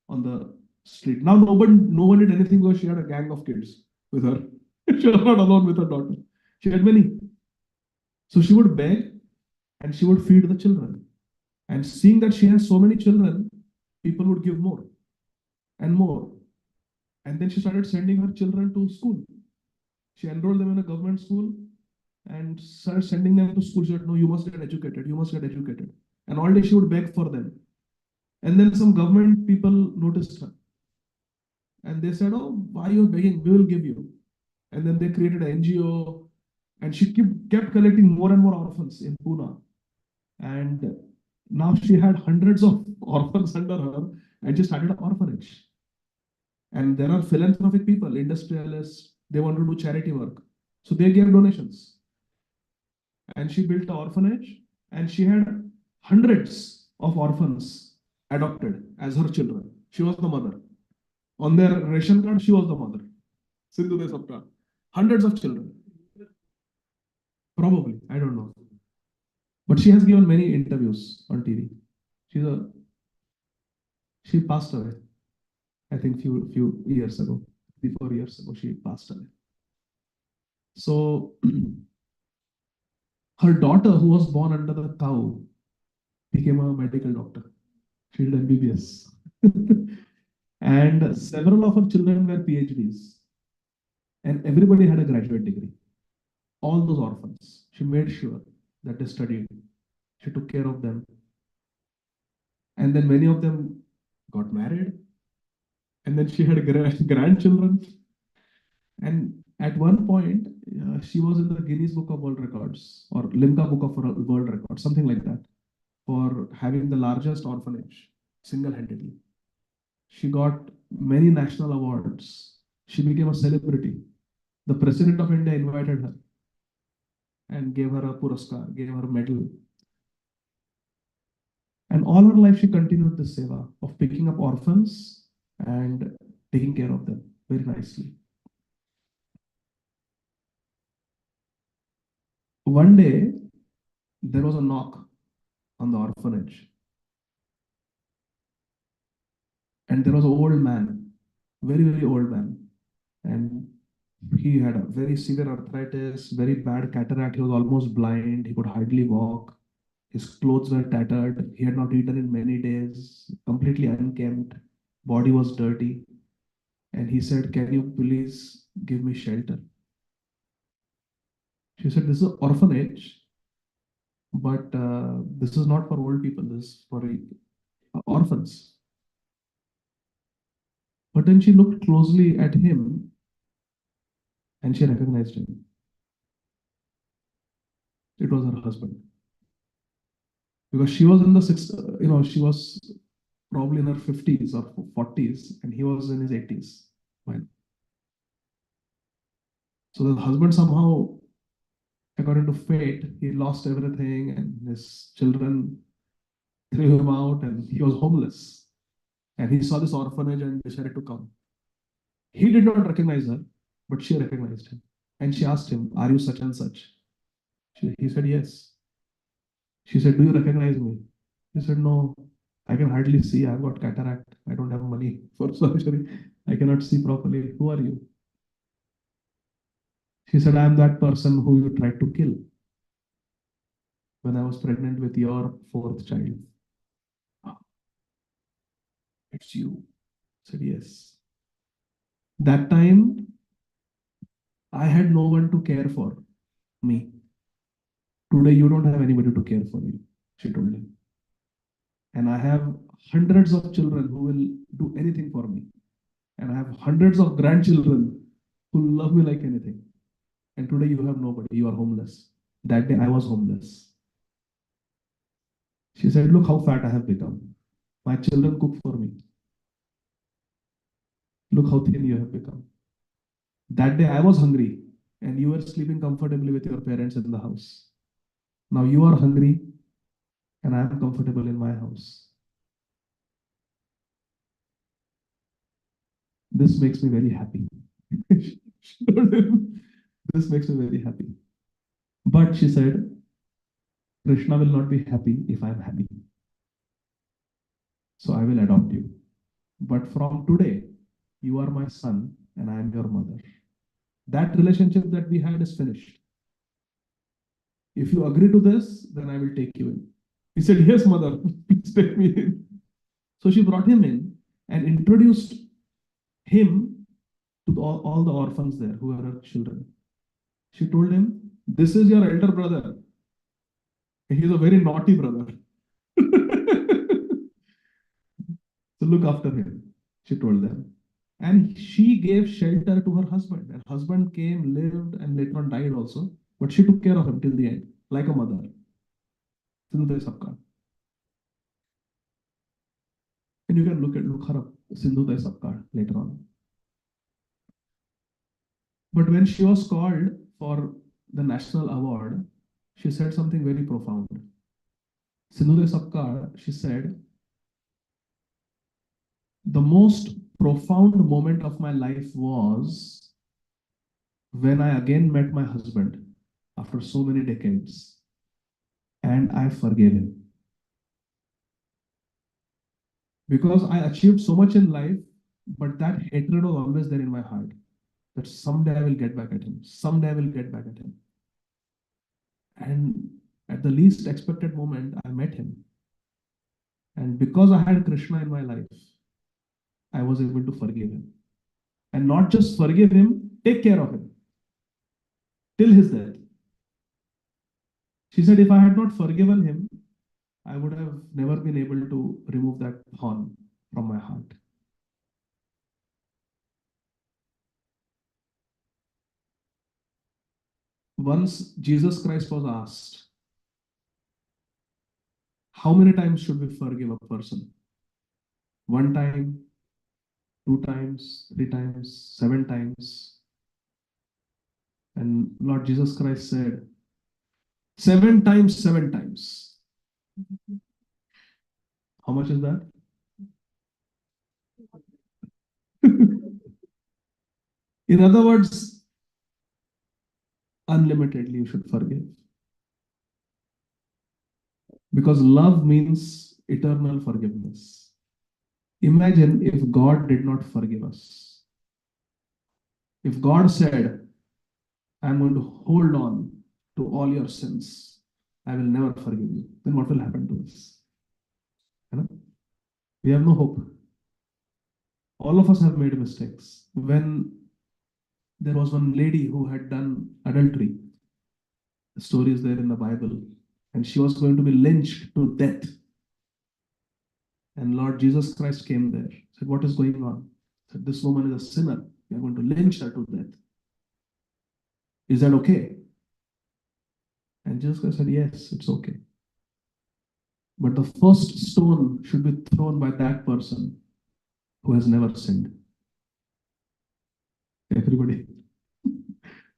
on the street. Now no one did anything because she had a gang of kids with her. She was not alone with her daughter. She had many. So she would beg and she would feed the children. And seeing that she has so many children, people would give more and more. And then she started sending her children to school. She enrolled them in a government school and started sending them to school. She said, no, you must get educated. You must get educated. And all day she would beg for them. And then some government people noticed her. And they said, oh, why are you begging? We will give you. And then they created an NGO. And she kept collecting more and more orphans in Pune. And now she had hundreds of orphans under her. And she started an orphanage. And there are philanthropic people, industrialists, they want to do charity work. So they gave donations. And she built an orphanage and she had hundreds of orphans adopted as her children. She was the mother. On their ration card, she was the mother. Sindhu de Sabka. Hundreds of children. Probably, I don't know. But she has given many interviews on TV. She passed away. I think few years ago, 3-4 years ago, she passed away. So her daughter, who was born under the cow, became a medical doctor. She did MBBS. And several of her children were PhDs. And everybody had a graduate degree. All those orphans. She made sure that they studied. She took care of them. And then many of them got married. And then she had grandchildren. And at one point, she was in the Guinness Book of World Records or Limca Book of World Records, something like that, for having the largest orphanage single-handedly. She got many national awards. She became a celebrity. The President of India invited her and gave her a puraskar, gave her a medal. And all her life, she continued this seva of picking up orphans and taking care of them very nicely. One day, there was a knock on the orphanage. And there was an old man, very, very old man. And he had a very severe arthritis, very bad cataract. He was almost blind. He could hardly walk. His clothes were tattered. He had not eaten in many days, completely unkempt. Body was dirty. And he said, "Can you please give me shelter?" She said, "This is an orphanage, but this is not for old people. This is for orphans." But then she looked closely at him and she recognized him. It was her husband. Because she was in the she was probably in her 50s or 40s, and he was in his 80s. Well, so the husband somehow, according to fate, he lost everything, and his children threw him out, and he was homeless. And he saw this orphanage and decided to come. He did not recognize her, but she recognized him. And she asked him, "Are you such and such?" He said, "Yes." She said, "Do you recognize me?" He said, "No, I can hardly see. I've got cataract. I don't have money for surgery. I cannot see properly. Who are you?" She said, "I am that person who you tried to kill when I was pregnant with your fourth child." "Ah, it's you." I said, "Yes." That time, I had no one to care for me. Today, you don't have anybody to care for you, she told him. And I have hundreds of children who will do anything for me. And I have hundreds of grandchildren who love me like anything. And today you have nobody, you are homeless. That day I was homeless. She said, "Look how fat I have become. My children cook for me. Look how thin you have become. That day I was hungry and you were sleeping comfortably with your parents in the house. Now you are hungry and I am comfortable in my house. This makes me very happy." She told him, "This makes me very happy." But she said, "Krishna will not be happy if I am happy. So I will adopt you. But from today, you are my son and I am your mother. That relationship that we had is finished. If you agree to this, then I will take you in." He said, "Yes, mother, please take me in." So she brought him in and introduced him to all the orphans there who were her children. She told him, "This is your elder brother. He is a very naughty brother." So look after him, she told them. And she gave shelter to her husband. And husband came, lived, and later on died also. But she took care of him till the end, like a mother. Sindhu Sabka. And you can look her up, Sindhu Sabka, later on. But when she was called for the national award, she said something very profound. Sindhure Sapkar, she said, the most profound moment of my life was when I again met my husband after so many decades and I forgave him. Because I achieved so much in life, but that hatred was always there in my heart. That someday I will get back at him. Someday I will get back at him. And at the least expected moment, I met him. And because I had Krishna in my life, I was able to forgive him. And not just forgive him, take care of him till his death. She said, if I had not forgiven him, I would have never been able to remove that thorn from my heart. Once Jesus Christ was asked, how many times should we forgive a person? 1 time, 2 times, 3 times, 7 times. And Lord Jesus Christ said, 7 times, 7 times. How much is that? In other words, unlimitedly you should forgive. Because love means eternal forgiveness. Imagine if God did not forgive us. If God said, I'm going to hold on to all your sins, I will never forgive you, then what will happen to us? You know? We have no hope. All of us have made mistakes. When there was one lady who had done adultery, the story is there in the Bible, and she was going to be lynched to death. And Lord Jesus Christ came there, said, what is going on? Said, this woman is a sinner. We are going to lynch her to death. Is that okay? And Jesus Christ said, yes, it's okay. But the first stone should be thrown by that person who has never sinned. Everybody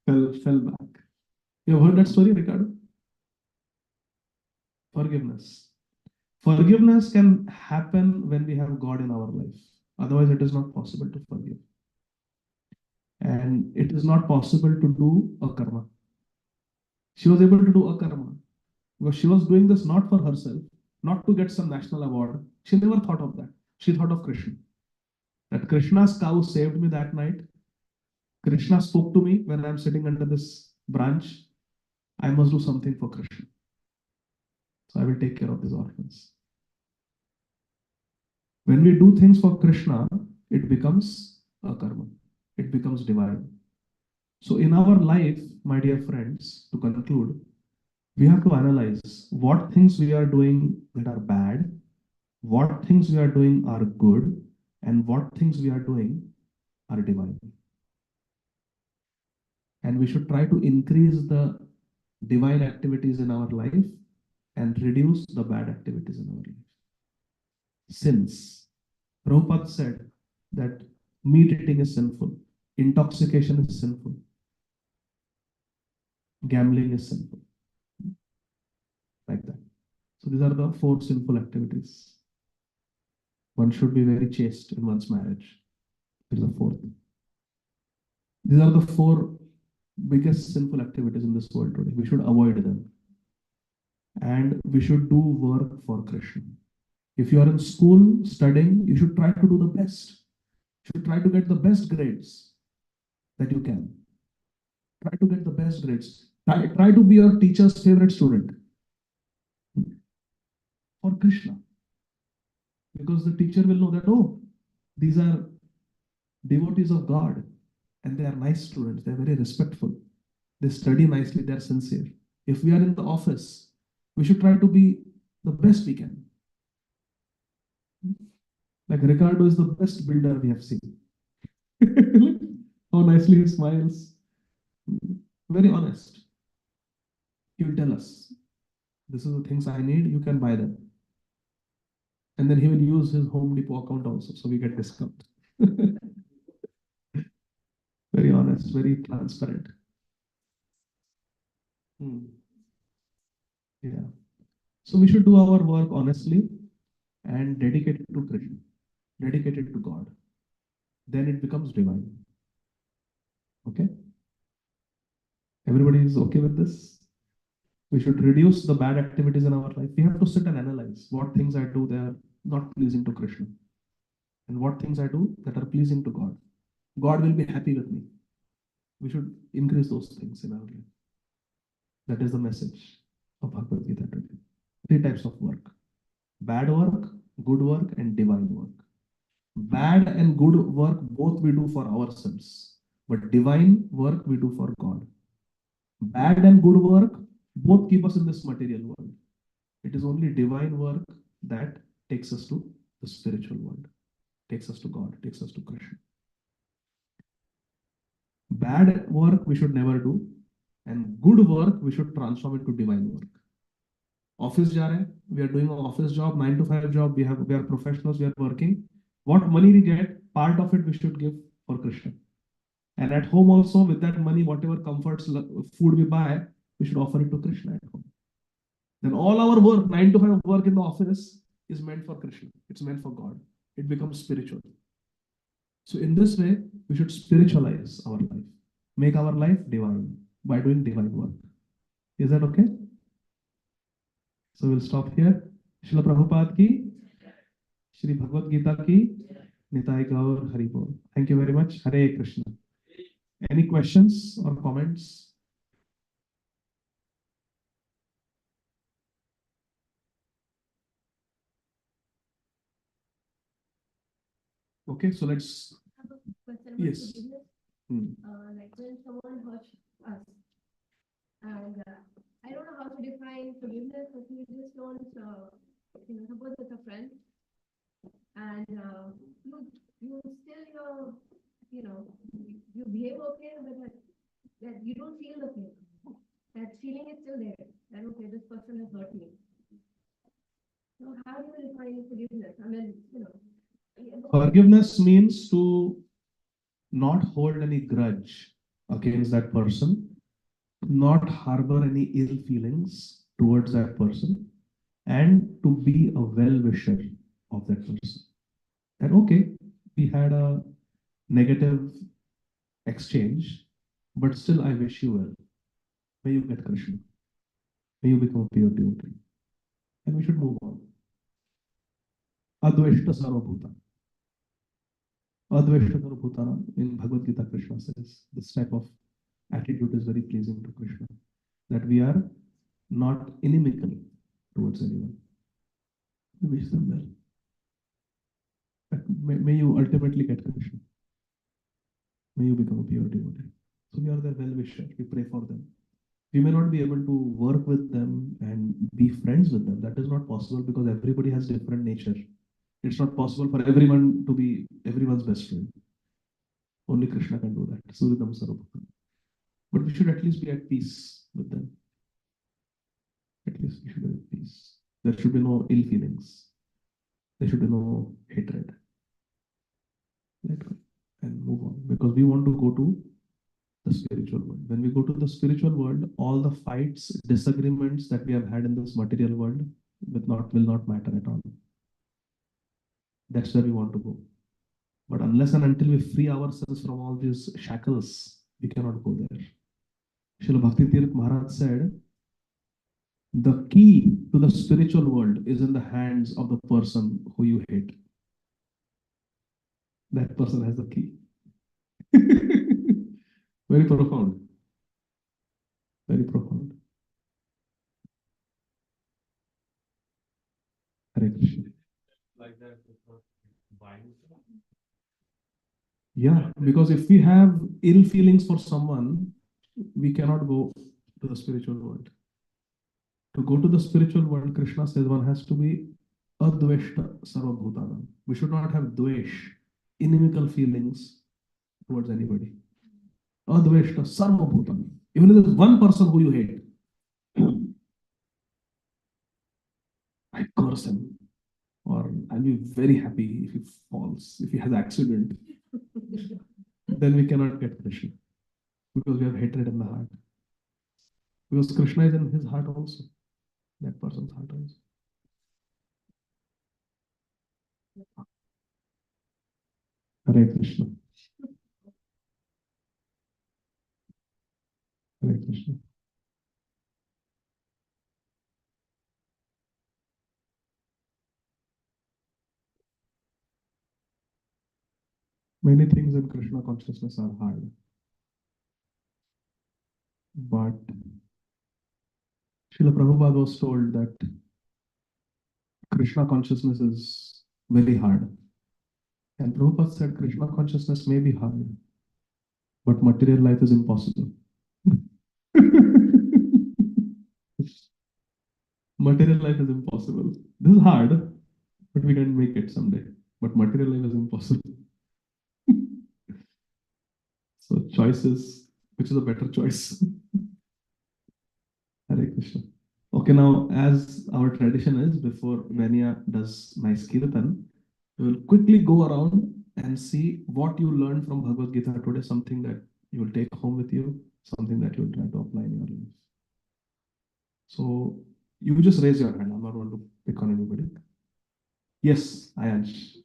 fell back. You have heard that story, Ricardo? Forgiveness. Forgiveness can happen when we have God in our life. Otherwise, it is not possible to forgive. And it is not possible to do a karma. She was able to do a karma because she was doing this not for herself, not to get some national award. She never thought of that. She thought of Krishna. That Krishna's cow saved me that night. Krishna spoke to me when I'm sitting under this branch. I must do something for Krishna. So I will take care of these orphans. When we do things for Krishna, it becomes a karma. It becomes divine. So in our life, my dear friends, to conclude, we have to analyze what things we are doing that are bad, what things we are doing are good, and what things we are doing are divine. And we should try to increase the divine activities in our life and reduce the bad activities in our life. Sins. Prabhupada said that meat eating is sinful, intoxication is sinful, gambling is sinful, like that. So these are the 4 sinful activities. One should be very chaste in one's marriage. Is the 4th. These are the 4 biggest sinful activities in this world today. We should avoid them. And we should do work for Krishna. If you are in school studying, you should try to do the best. You should try to get the best grades that you can. Try to get the best grades. Try to be your teacher's favorite student. For Krishna. Because the teacher will know that, oh, these are devotees of God and they are nice students. They are very respectful. They study nicely. They are sincere. If we are in the office, we should try to be the best we can. Like Ricardo is the best builder we have seen. How nicely he smiles. Very honest. He will tell us, this is the things I need, you can buy them. And then he will use his Home Depot account also, so we get discount. Very honest, very transparent. Yeah. So we should do our work honestly and dedicated to Krishna, dedicated to God. Then it becomes divine. Okay? Everybody is okay with this? We should reduce the bad activities in our life. We have to sit and analyze what things I do that are not pleasing to Krishna, and what things I do that are pleasing to God. God will be happy with me. We should increase those things in our life. That is the message of Bhagavad Gita today. 3 types of work: bad work, good work, and divine work. Bad and good work both we do for ourselves, but divine work we do for God. Bad and good work both keep us in this material world. It is only divine work that takes us to the spiritual world, takes us to God, takes us to Krishna. Bad work we should never do, and good work we should transform into divine work. Office जा रहे हैं, we are doing an office job, 9 to 5 job, we are professionals, we are working. What money we get, part of it we should give for Krishna. And at home also, with that money, whatever comforts, food we buy, we should offer it to Krishna at home. Then all our work, 9 to 5 work in the office, is meant for Krishna. It's meant for God. It becomes spiritual. So in this way, we should spiritualize our life, make our life divine by doing divine work. Is that okay? So we'll stop here. Srila Prabhupada ki, Shri Bhagavad Gita ki, Nitai Gaur Hari Bol. Thank you very much. Hare Krishna. Any questions or comments? Okay, so let's. I have a question about Yes. forgiveness. Like when someone hurts us, and I don't know how to define forgiveness, but we just don't, suppose it's a friend, and you still you behave okay, but that you don't feel the pain. That feeling is still there. That okay, this person has hurt me. So how do you define forgiveness? I mean, Forgiveness means to not hold any grudge against that person, not harbor any ill feelings towards that person, and to be a well-wisher of that person. And okay, we had a negative exchange, but still I wish you well. May you get Krishna. May you become a pure devotee. And we should move on. Adveshta Sarvabhuta. Adveshta Sarvabhutana in Bhagavad Gita, Krishna says this type of attitude is very pleasing to Krishna. That we are not inimical towards anyone. We wish them well. May you ultimately get Krishna. May you become a pure devotee. So we are their well-wisher. We pray for them. We may not be able to work with them and be friends with them. That is not possible because everybody has different nature. It's not possible for everyone to be everyone's best friend. Only Krishna can do that. Suridam Sarvabhutam. But we should at least be at peace with them. At least we should be at peace. There should be no ill feelings. There should be no hatred. Let go and move on, because we want to go to the spiritual world. When we go to the spiritual world, all the fights, disagreements that we have had in this material world will not matter at all. That's where we want to go. But unless and until we free ourselves from all these shackles, we cannot go there. Srila Bhakti Tirth Maharaj said, the key to the spiritual world is in the hands of the person who you hate. That person has the key. Very profound. Very profound. Hare Krishna. Like that, yeah, because if we have ill feelings for someone, we cannot go to the spiritual world. To go to the spiritual world, Krishna says one has to be adveshta sarvabhutana. We should not have dvesh, inimical feelings towards anybody. Adveshta sarvabhutana. Even if there's one person who you hate, I curse him, or I'll be very happy if he falls, if he has an accident. Then we cannot get Krishna, because we have hatred in the heart. Because Krishna is in his heart also. that person's heart is. Hare Krishna. Hare Krishna. Many things in Krishna consciousness are hard. But Srila Prabhupada was told that Krishna consciousness is very hard. And Prabhupada said Krishna consciousness may be hard, but material life is impossible. Material life is impossible. This is hard, but we can make it someday. But material life is impossible. So choices, which is a better choice? Hare Krishna. Okay, now as our tradition is, before Vanya does nice kirtan, we will quickly go around and see what you learned from Bhagavad Gita today, something that you will take home with you, something that you will try to apply in your life. So you just raise your hand. I'm not going to pick on anybody. Yes, Ayansh.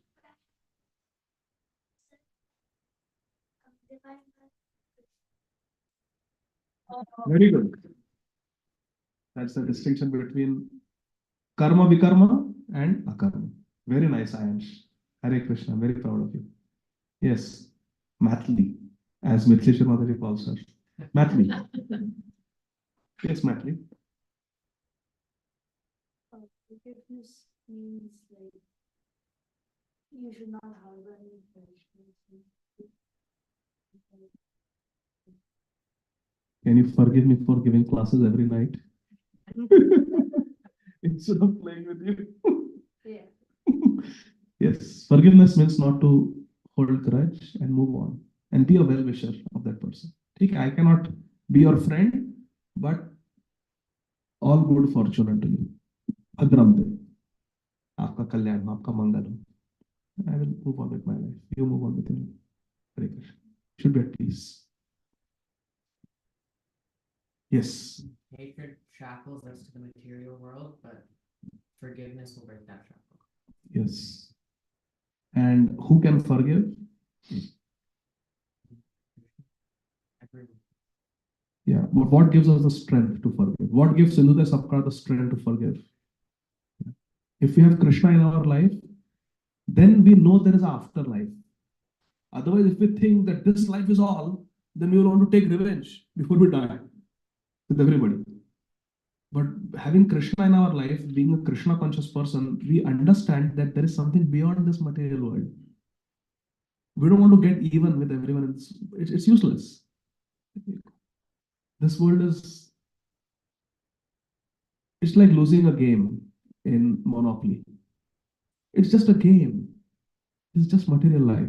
Very good. That's the distinction between karma vikarma and akarma. Very nice, Ayansh. Hare Krishna. I'm very proud of you. Yes, Mathli, as Mithleshwar Mataji calls her. Mathli. Yes, Mathli. Forgiveness means like you should not harbor any punishment. Can you forgive me for giving classes every night? Instead of playing with you. Yeah. Yes, forgiveness means not to hold grudge and move on and be a well-wisher of that person. Okay, I cannot be your friend, but all good fortune unto you. Agram de. Aapka kalyan, aapka mangal. I will move on with my life. You move on with your life. Hare Krishna. Should be at peace. Yes. Hatred shackles us to the material world, but forgiveness will break that shackle. Yes. And who can forgive? Everyone. Yeah, but what gives us the strength to forgive? What gives Sindhude Sapkar the strength to forgive? If we have Krishna in our life, then we know there is an afterlife. Otherwise, if we think that this life is all, then we will want to take revenge before we die with everybody. But having Krishna in our life, being a Krishna conscious person, we understand that there is something beyond this material world. We don't want to get even with everyone. It's useless. This world is, it's like losing a game in Monopoly. It's just a game. It's just material life.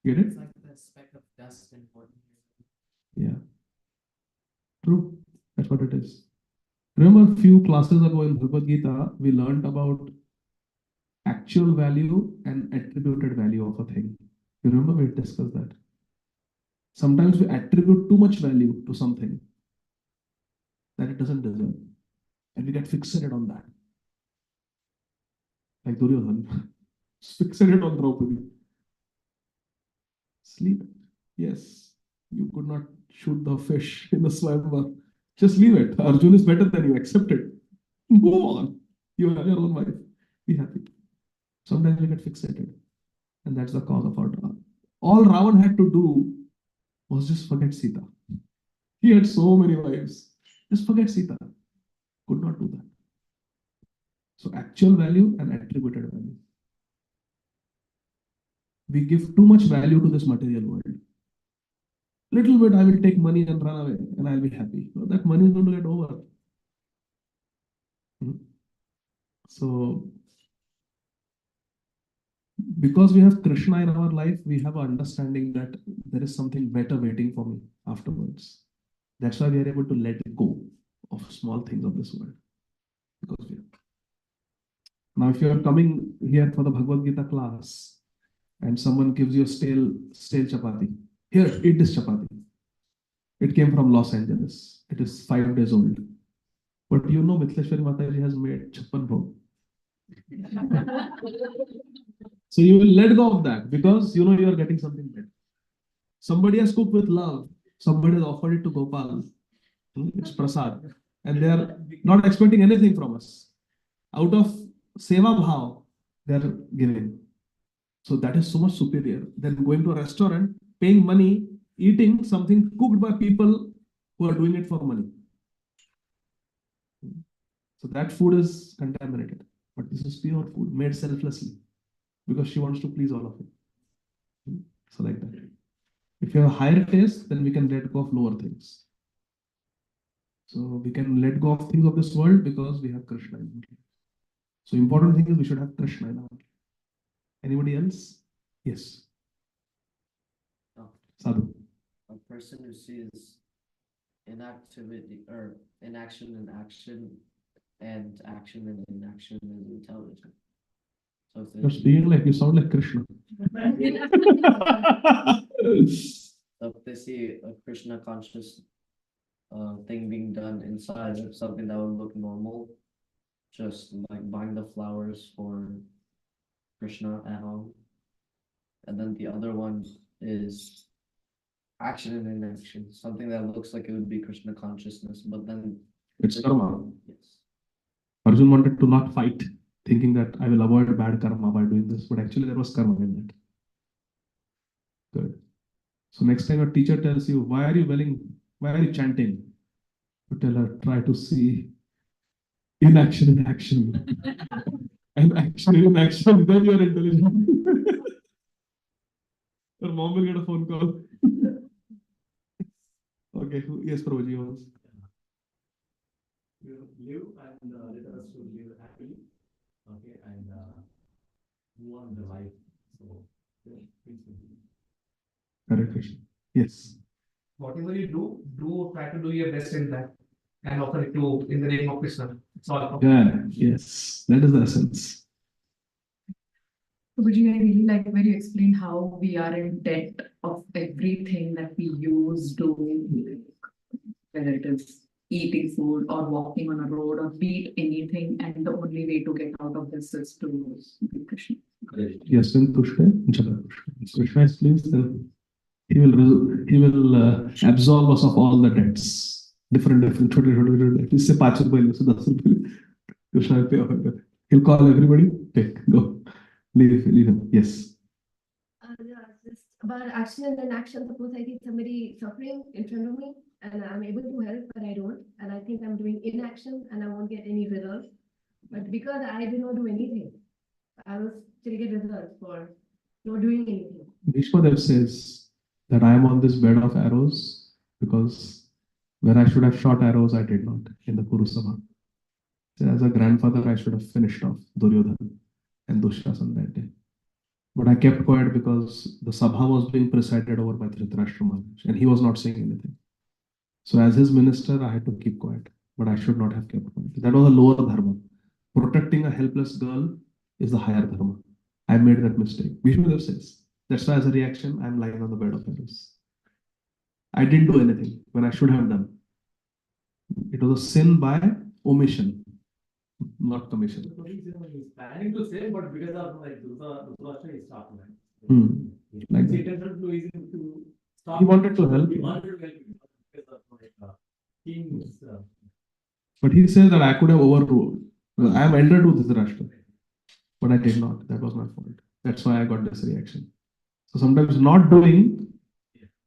Get it? It's like the speck of dust in important. Yeah. True. That's what it is. Remember, a few classes ago in Bhagavad Gita, we learned about actual value and attributed value of a thing. You remember we discussed that? Sometimes we attribute too much value to something that it doesn't deserve. And we get fixated on that. Like Duryodhana. Fixated on Draupadi. Sleep it. Yes. You could not shoot the fish in the Swayamvar. Just leave it. Arjun is better than you. Accept it. Move on. You have your own wife. Be happy. Sometimes we get fixated. And that's the cause of our drama. All Ravan had to do was just forget Sita. He had so many wives. Just forget Sita. Could not do that. So actual value and attributed value. We give too much value to this material world. Little bit, I will take money and run away and I'll be happy. No, that money is going to get over. So, because we have Krishna in our life, we have an understanding that there is something better waiting for me afterwards. That's why we are able to let go of small things of this world. Because we are. Now, if you are coming here for the Bhagavad Gita class and someone gives you a stale chapati, here, eat this chapati. It came from Los Angeles. It is 5 days old. But you know, Mithleshwari Mataji has made 56 bhog. So you will let go of that because you know you are getting something better. Somebody has cooked with love. Somebody has offered it to Gopal. It's prasad. And they are not expecting anything from us. Out of seva bhav, they are giving. So that is so much superior than going to a restaurant, paying money, eating something cooked by people who are doing it for money. So that food is contaminated. But this is pure food made selflessly because she wants to please all of you. So like that. If you have a higher taste, then we can let go of lower things. So we can let go of things of this world because we have Krishna in our life. So important thing is we should have Krishna in our life. Anybody else? Yes. Sadhu. A person who sees inactivity or inaction in action and action in inaction is intelligent. So if You're speaking like you sound like Krishna. So if they see a Krishna conscious thing being done inside of something that would look normal, just like buying the flowers for Krishna at home. And then the other one is action and inaction, something that looks like it would be Krishna consciousness, but then It's karma. yes. Arjun wanted to not fight, thinking that I will avoid bad karma by doing this, but actually there was karma in that. Good. So next time your teacher tells you, why are you chanting? You tell her, try to see inaction in action. And action in action, then you are intelligent. Your mom will get a phone call. Okay, yes, Prabhuji wants. You live and let us to live happily, okay, and move on the life. So, please continue. Hare Krishna. Yes. Whatever you do try to do your best in that and offer it to in the name of Krishna. It's all. Yeah, yes. That is the essence. Guruji, I really like where you explained how we are in debt of everything that we use, do, whether it is eating food or walking on a road or be it anything, and the only way to get out of this is to be Krishna. Yes, when Krishna, Krishna is pleased, then he will absolve us of all the debts. Different, छोटे debts. इससे 5 रुपए से 10 रुपए Krishna will pay off everything. He'll call everybody, take, go. Leave him. Yes. Just about action and inaction. Suppose I see somebody suffering in front of me and I'm able to help, but I don't. And I think I'm doing inaction and I won't get any results. But because I did not do anything, I will still get results for not doing anything. Bhishmadev says that I am on this bed of arrows because when I should have shot arrows, I did not in the Kurusabha. So as a grandfather, I should have finished off Duryodhana and Dushyasan that day. But I kept quiet because the Sabha was being presided over by Dhritarashtra Maharaj and he was not saying anything. So as his minister, I had to keep quiet, but I should not have kept quiet. That was a lower dharma. Protecting a helpless girl is the higher dharma. I made that mistake. Bhishmadev says, that's why as a reaction, I'm lying on the bed of arrows. I didn't do anything when I should have done. It was a sin by omission, not commission. He's planning to say, but because of like Dhritarashtra, he stopped. Like He that. intended to stop. He wanted to help. He wanted to help because of like king's. But he says that I could have overruled. I am elder to Dhritarashtra, but I did not. That was my fault. That's why I got this reaction. So sometimes not doing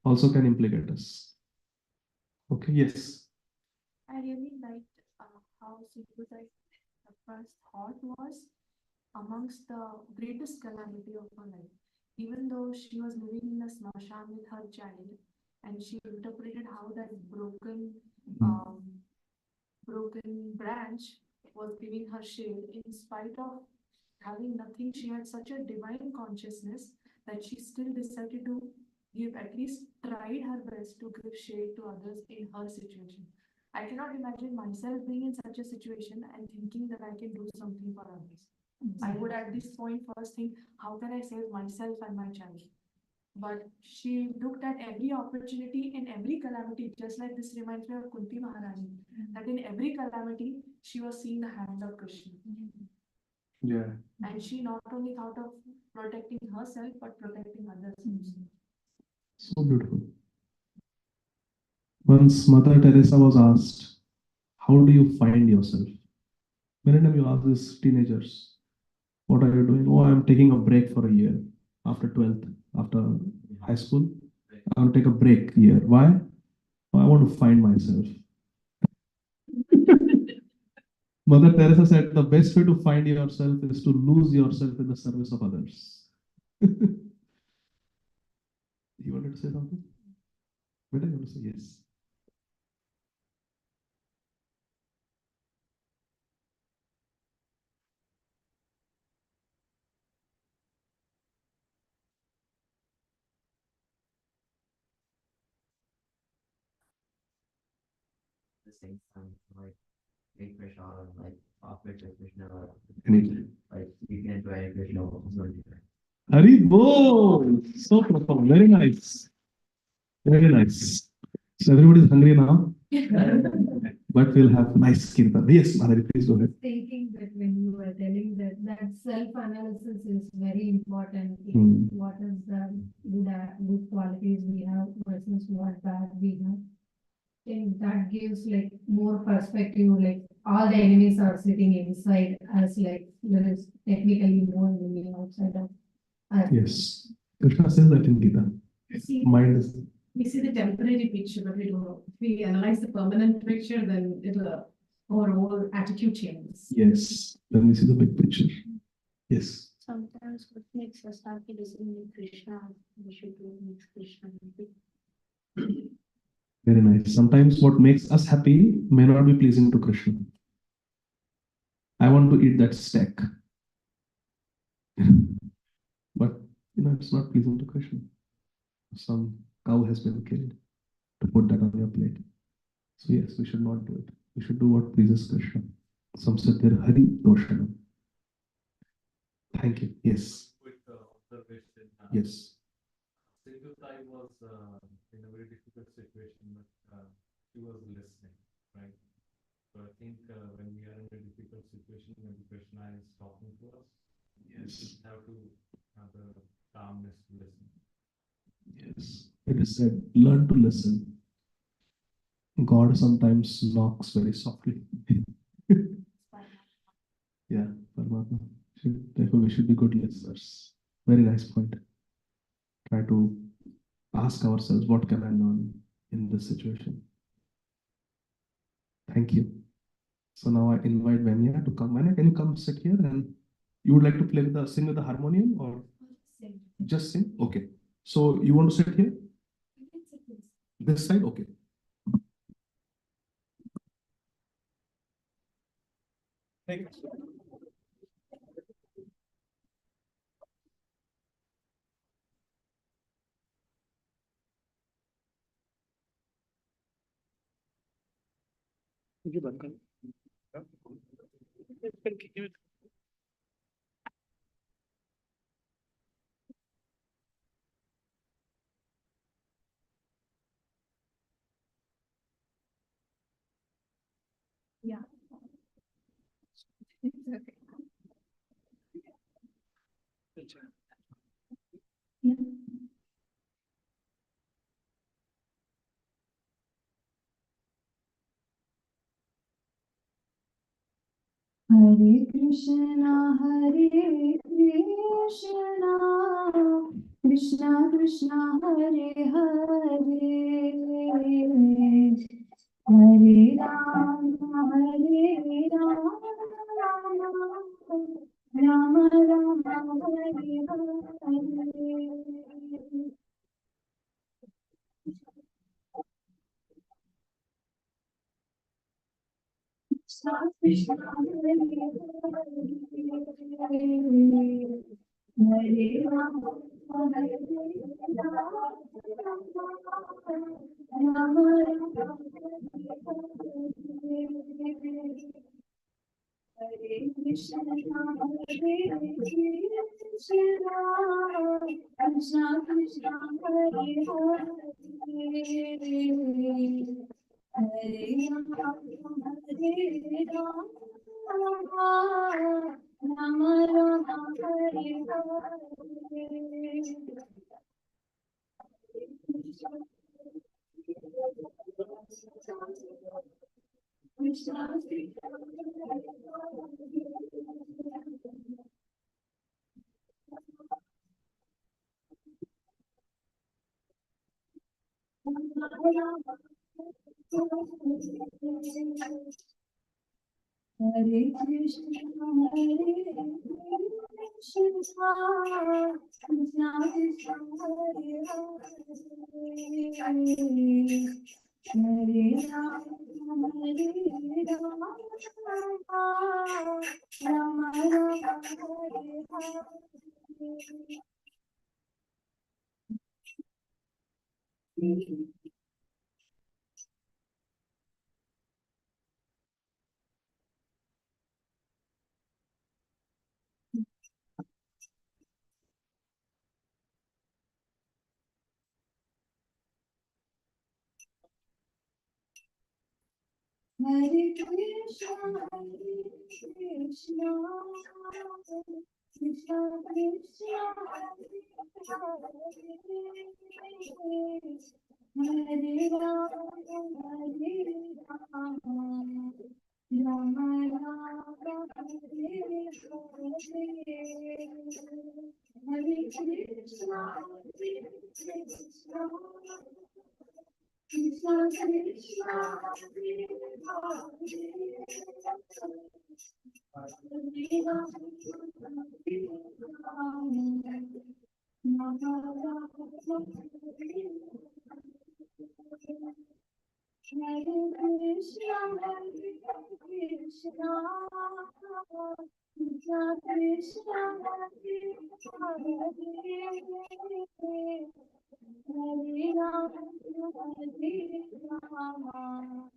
also can implicate us. Okay, yes. I really liked how Sudhita the first thought was amongst the greatest calamity of her life. Even though she was living in a smashan with her child, and she interpreted how that broken branch was giving her shade, in spite of having nothing, she had such a divine consciousness that she still decided to give, at least tried her best to give shade to others in her situation. I cannot imagine myself being in such a situation and thinking that I can do something for others. I would at this point first think, how can I save myself and my child? But she looked at every opportunity in every calamity, just like this reminds me of Kunti Maharani, that in every calamity, she was seeing the hand of Krishna. Yeah. And she not only thought of protecting herself, but protecting others also. So beautiful. Once Mother Teresa was asked, how do you find yourself? Many times you ask these teenagers, what are you doing? Oh, I'm taking a break for a year after 12th, after high school. I want to take a break here. Why? Oh, I want to find myself. Mother Teresa said the best way to find yourself is to lose yourself in the service of others. You wanted to say something? Better you want to say yes. The same time, like make Krishna like offer to Krishna, Anything. like you can enjoy Krishna also. Hari Bol! So profound. Very nice. Very nice. So everybody is hungry now, but we'll have nice kirtan. Yes, Madhuri, please go ahead. Thinking that when you were telling that self-analysis is very important in Hmm. what is the good qualities we have versus what bad we have. And that gives like more perspective, like all the enemies are sitting inside us, like there is technically no enemy outside of us. Yes. Krishna says that in Gita. See, Mind is. we see the temporary picture, but we don't know. If we analyze the permanent picture, then our whole attitude changes. Yes. Then we see the big picture. Yes. Sometimes what makes us happy doesn't mean Krishna. We should do what makes Krishna happy. Very nice. Sometimes what makes us happy may not be pleasing to Krishna. I want to eat that steak. But it's not pleasing to Krishna. Some cow has been killed to put that on your plate. So yes, we should not do it. We should do what pleases Krishna. Some said there Hari Doshanam. Thank you. Yes. Quick observation. Yes. Sindhutai was in a very difficult situation, but she was listening, right? So I think when we are in a difficult situation, when Krishna is talking to us, we Yes. have to have the calmness to listen. Yes. It is said, learn to listen. God sometimes knocks very softly. Yeah, Paramatma. Therefore, we should be good listeners. Very nice point. Try to ask ourselves, what can I learn in this situation? Thank you. So now I invite Vanya to come. Vanya, can you come sit here? And you would like to sing with the harmonium or just sing? Okay. So you want to sit here? This side? Okay. Thank you. Yeah. It's okay. Yeah. Hare Krishna, Krishna Krishna, Hare Hare, Hare Rama, Rama Rama, Hare Hare. Krishna Hare Rama, Hare Hare Krishna, Hare Krishna, Krishna Krishna Hare Hare Hare Rama Hare Rama Rama Rama Hare Hare Krishna Hare Krishna, Hare Krishna, Krishna Krishna, Hare Hare, Hare Rama, Hare Rama, Rama Rama, Hare Hare. Hare Krishna, Hare Krishna, Krishna Krishna, Hare Rama, Hare Rama,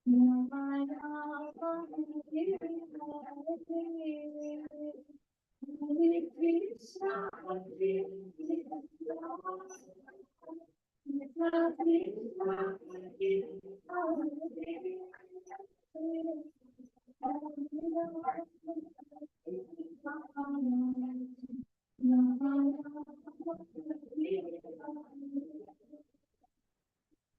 Rama Rama, Hare Hare, Hare Krishna, Hare Krishna. Krishna Krishna, Hare Hare Krishna, Hare Krishna,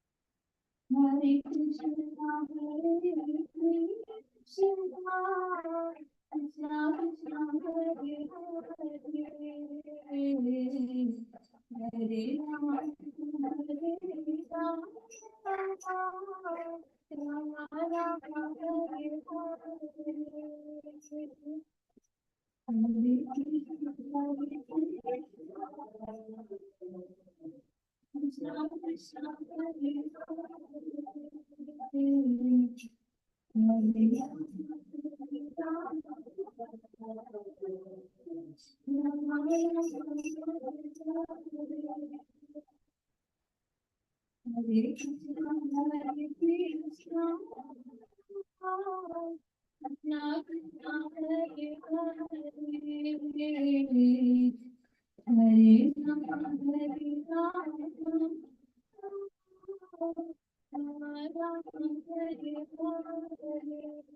Krishna Krishna, Hare Hare, Hare Rama, Hare Rama, Rama Rama, Hare Krishna, Krishna,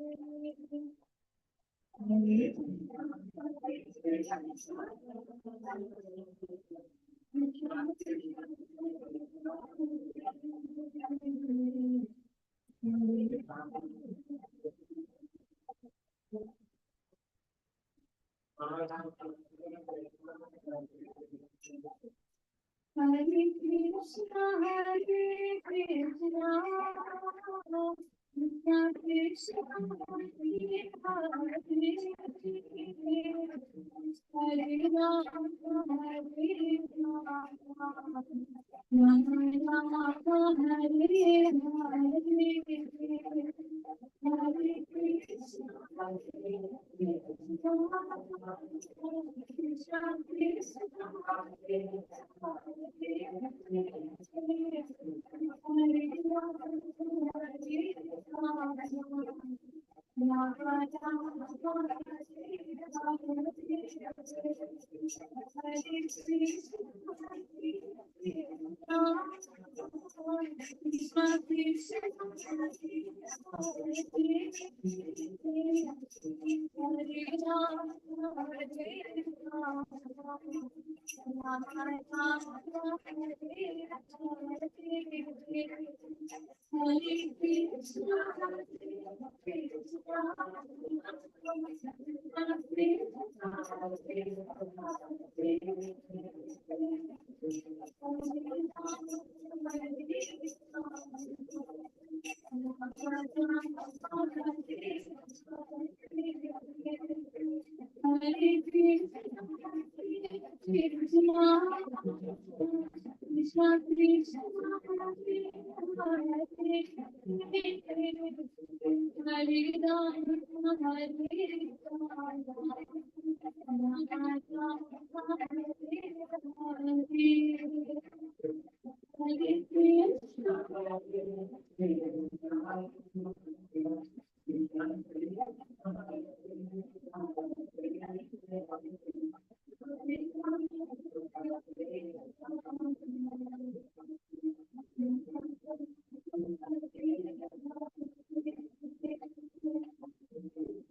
Hare Hare Krishna, Hare Krishna, Krishna Krishna, Hare Hare, Hare Rama, Hare Rama, Rama Rama, Hare Hare, Hare Krishna, Krishna Krishna, Hare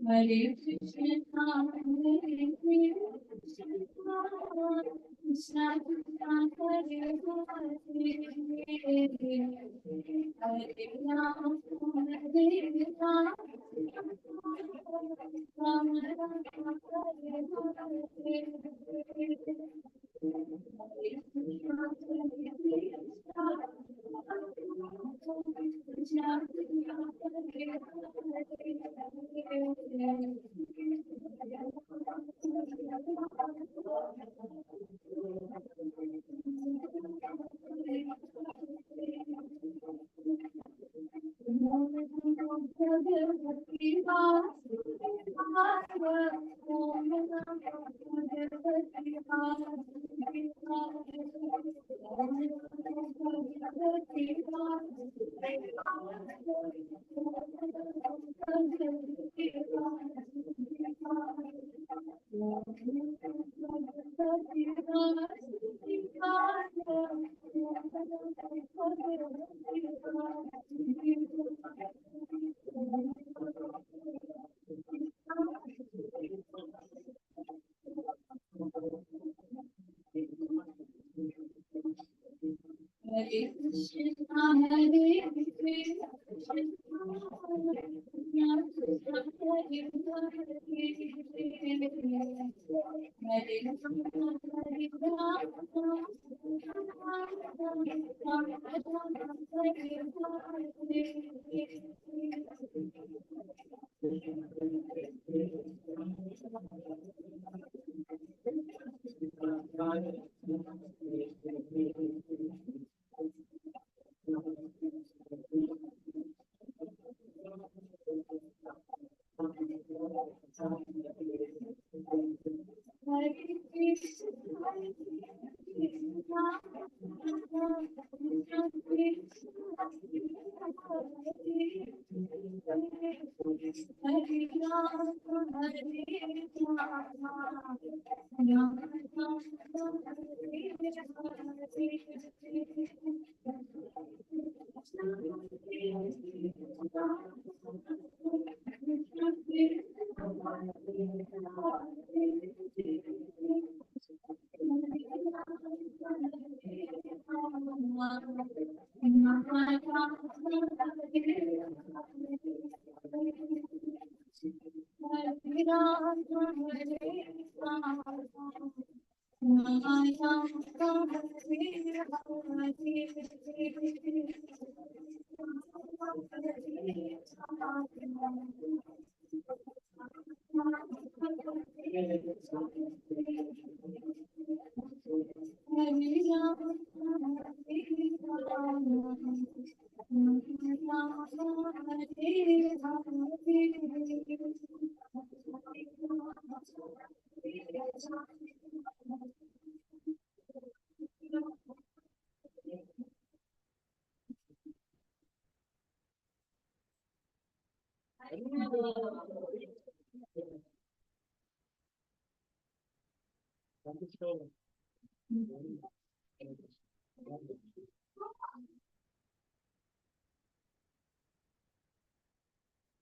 Hare Krishna, Hare Krishna, Krishna Krishna, Hare Hare, Hare Rama, Hare Rama, Rama Rama, Hare Hare. Hare Krishna, Hare Krishna,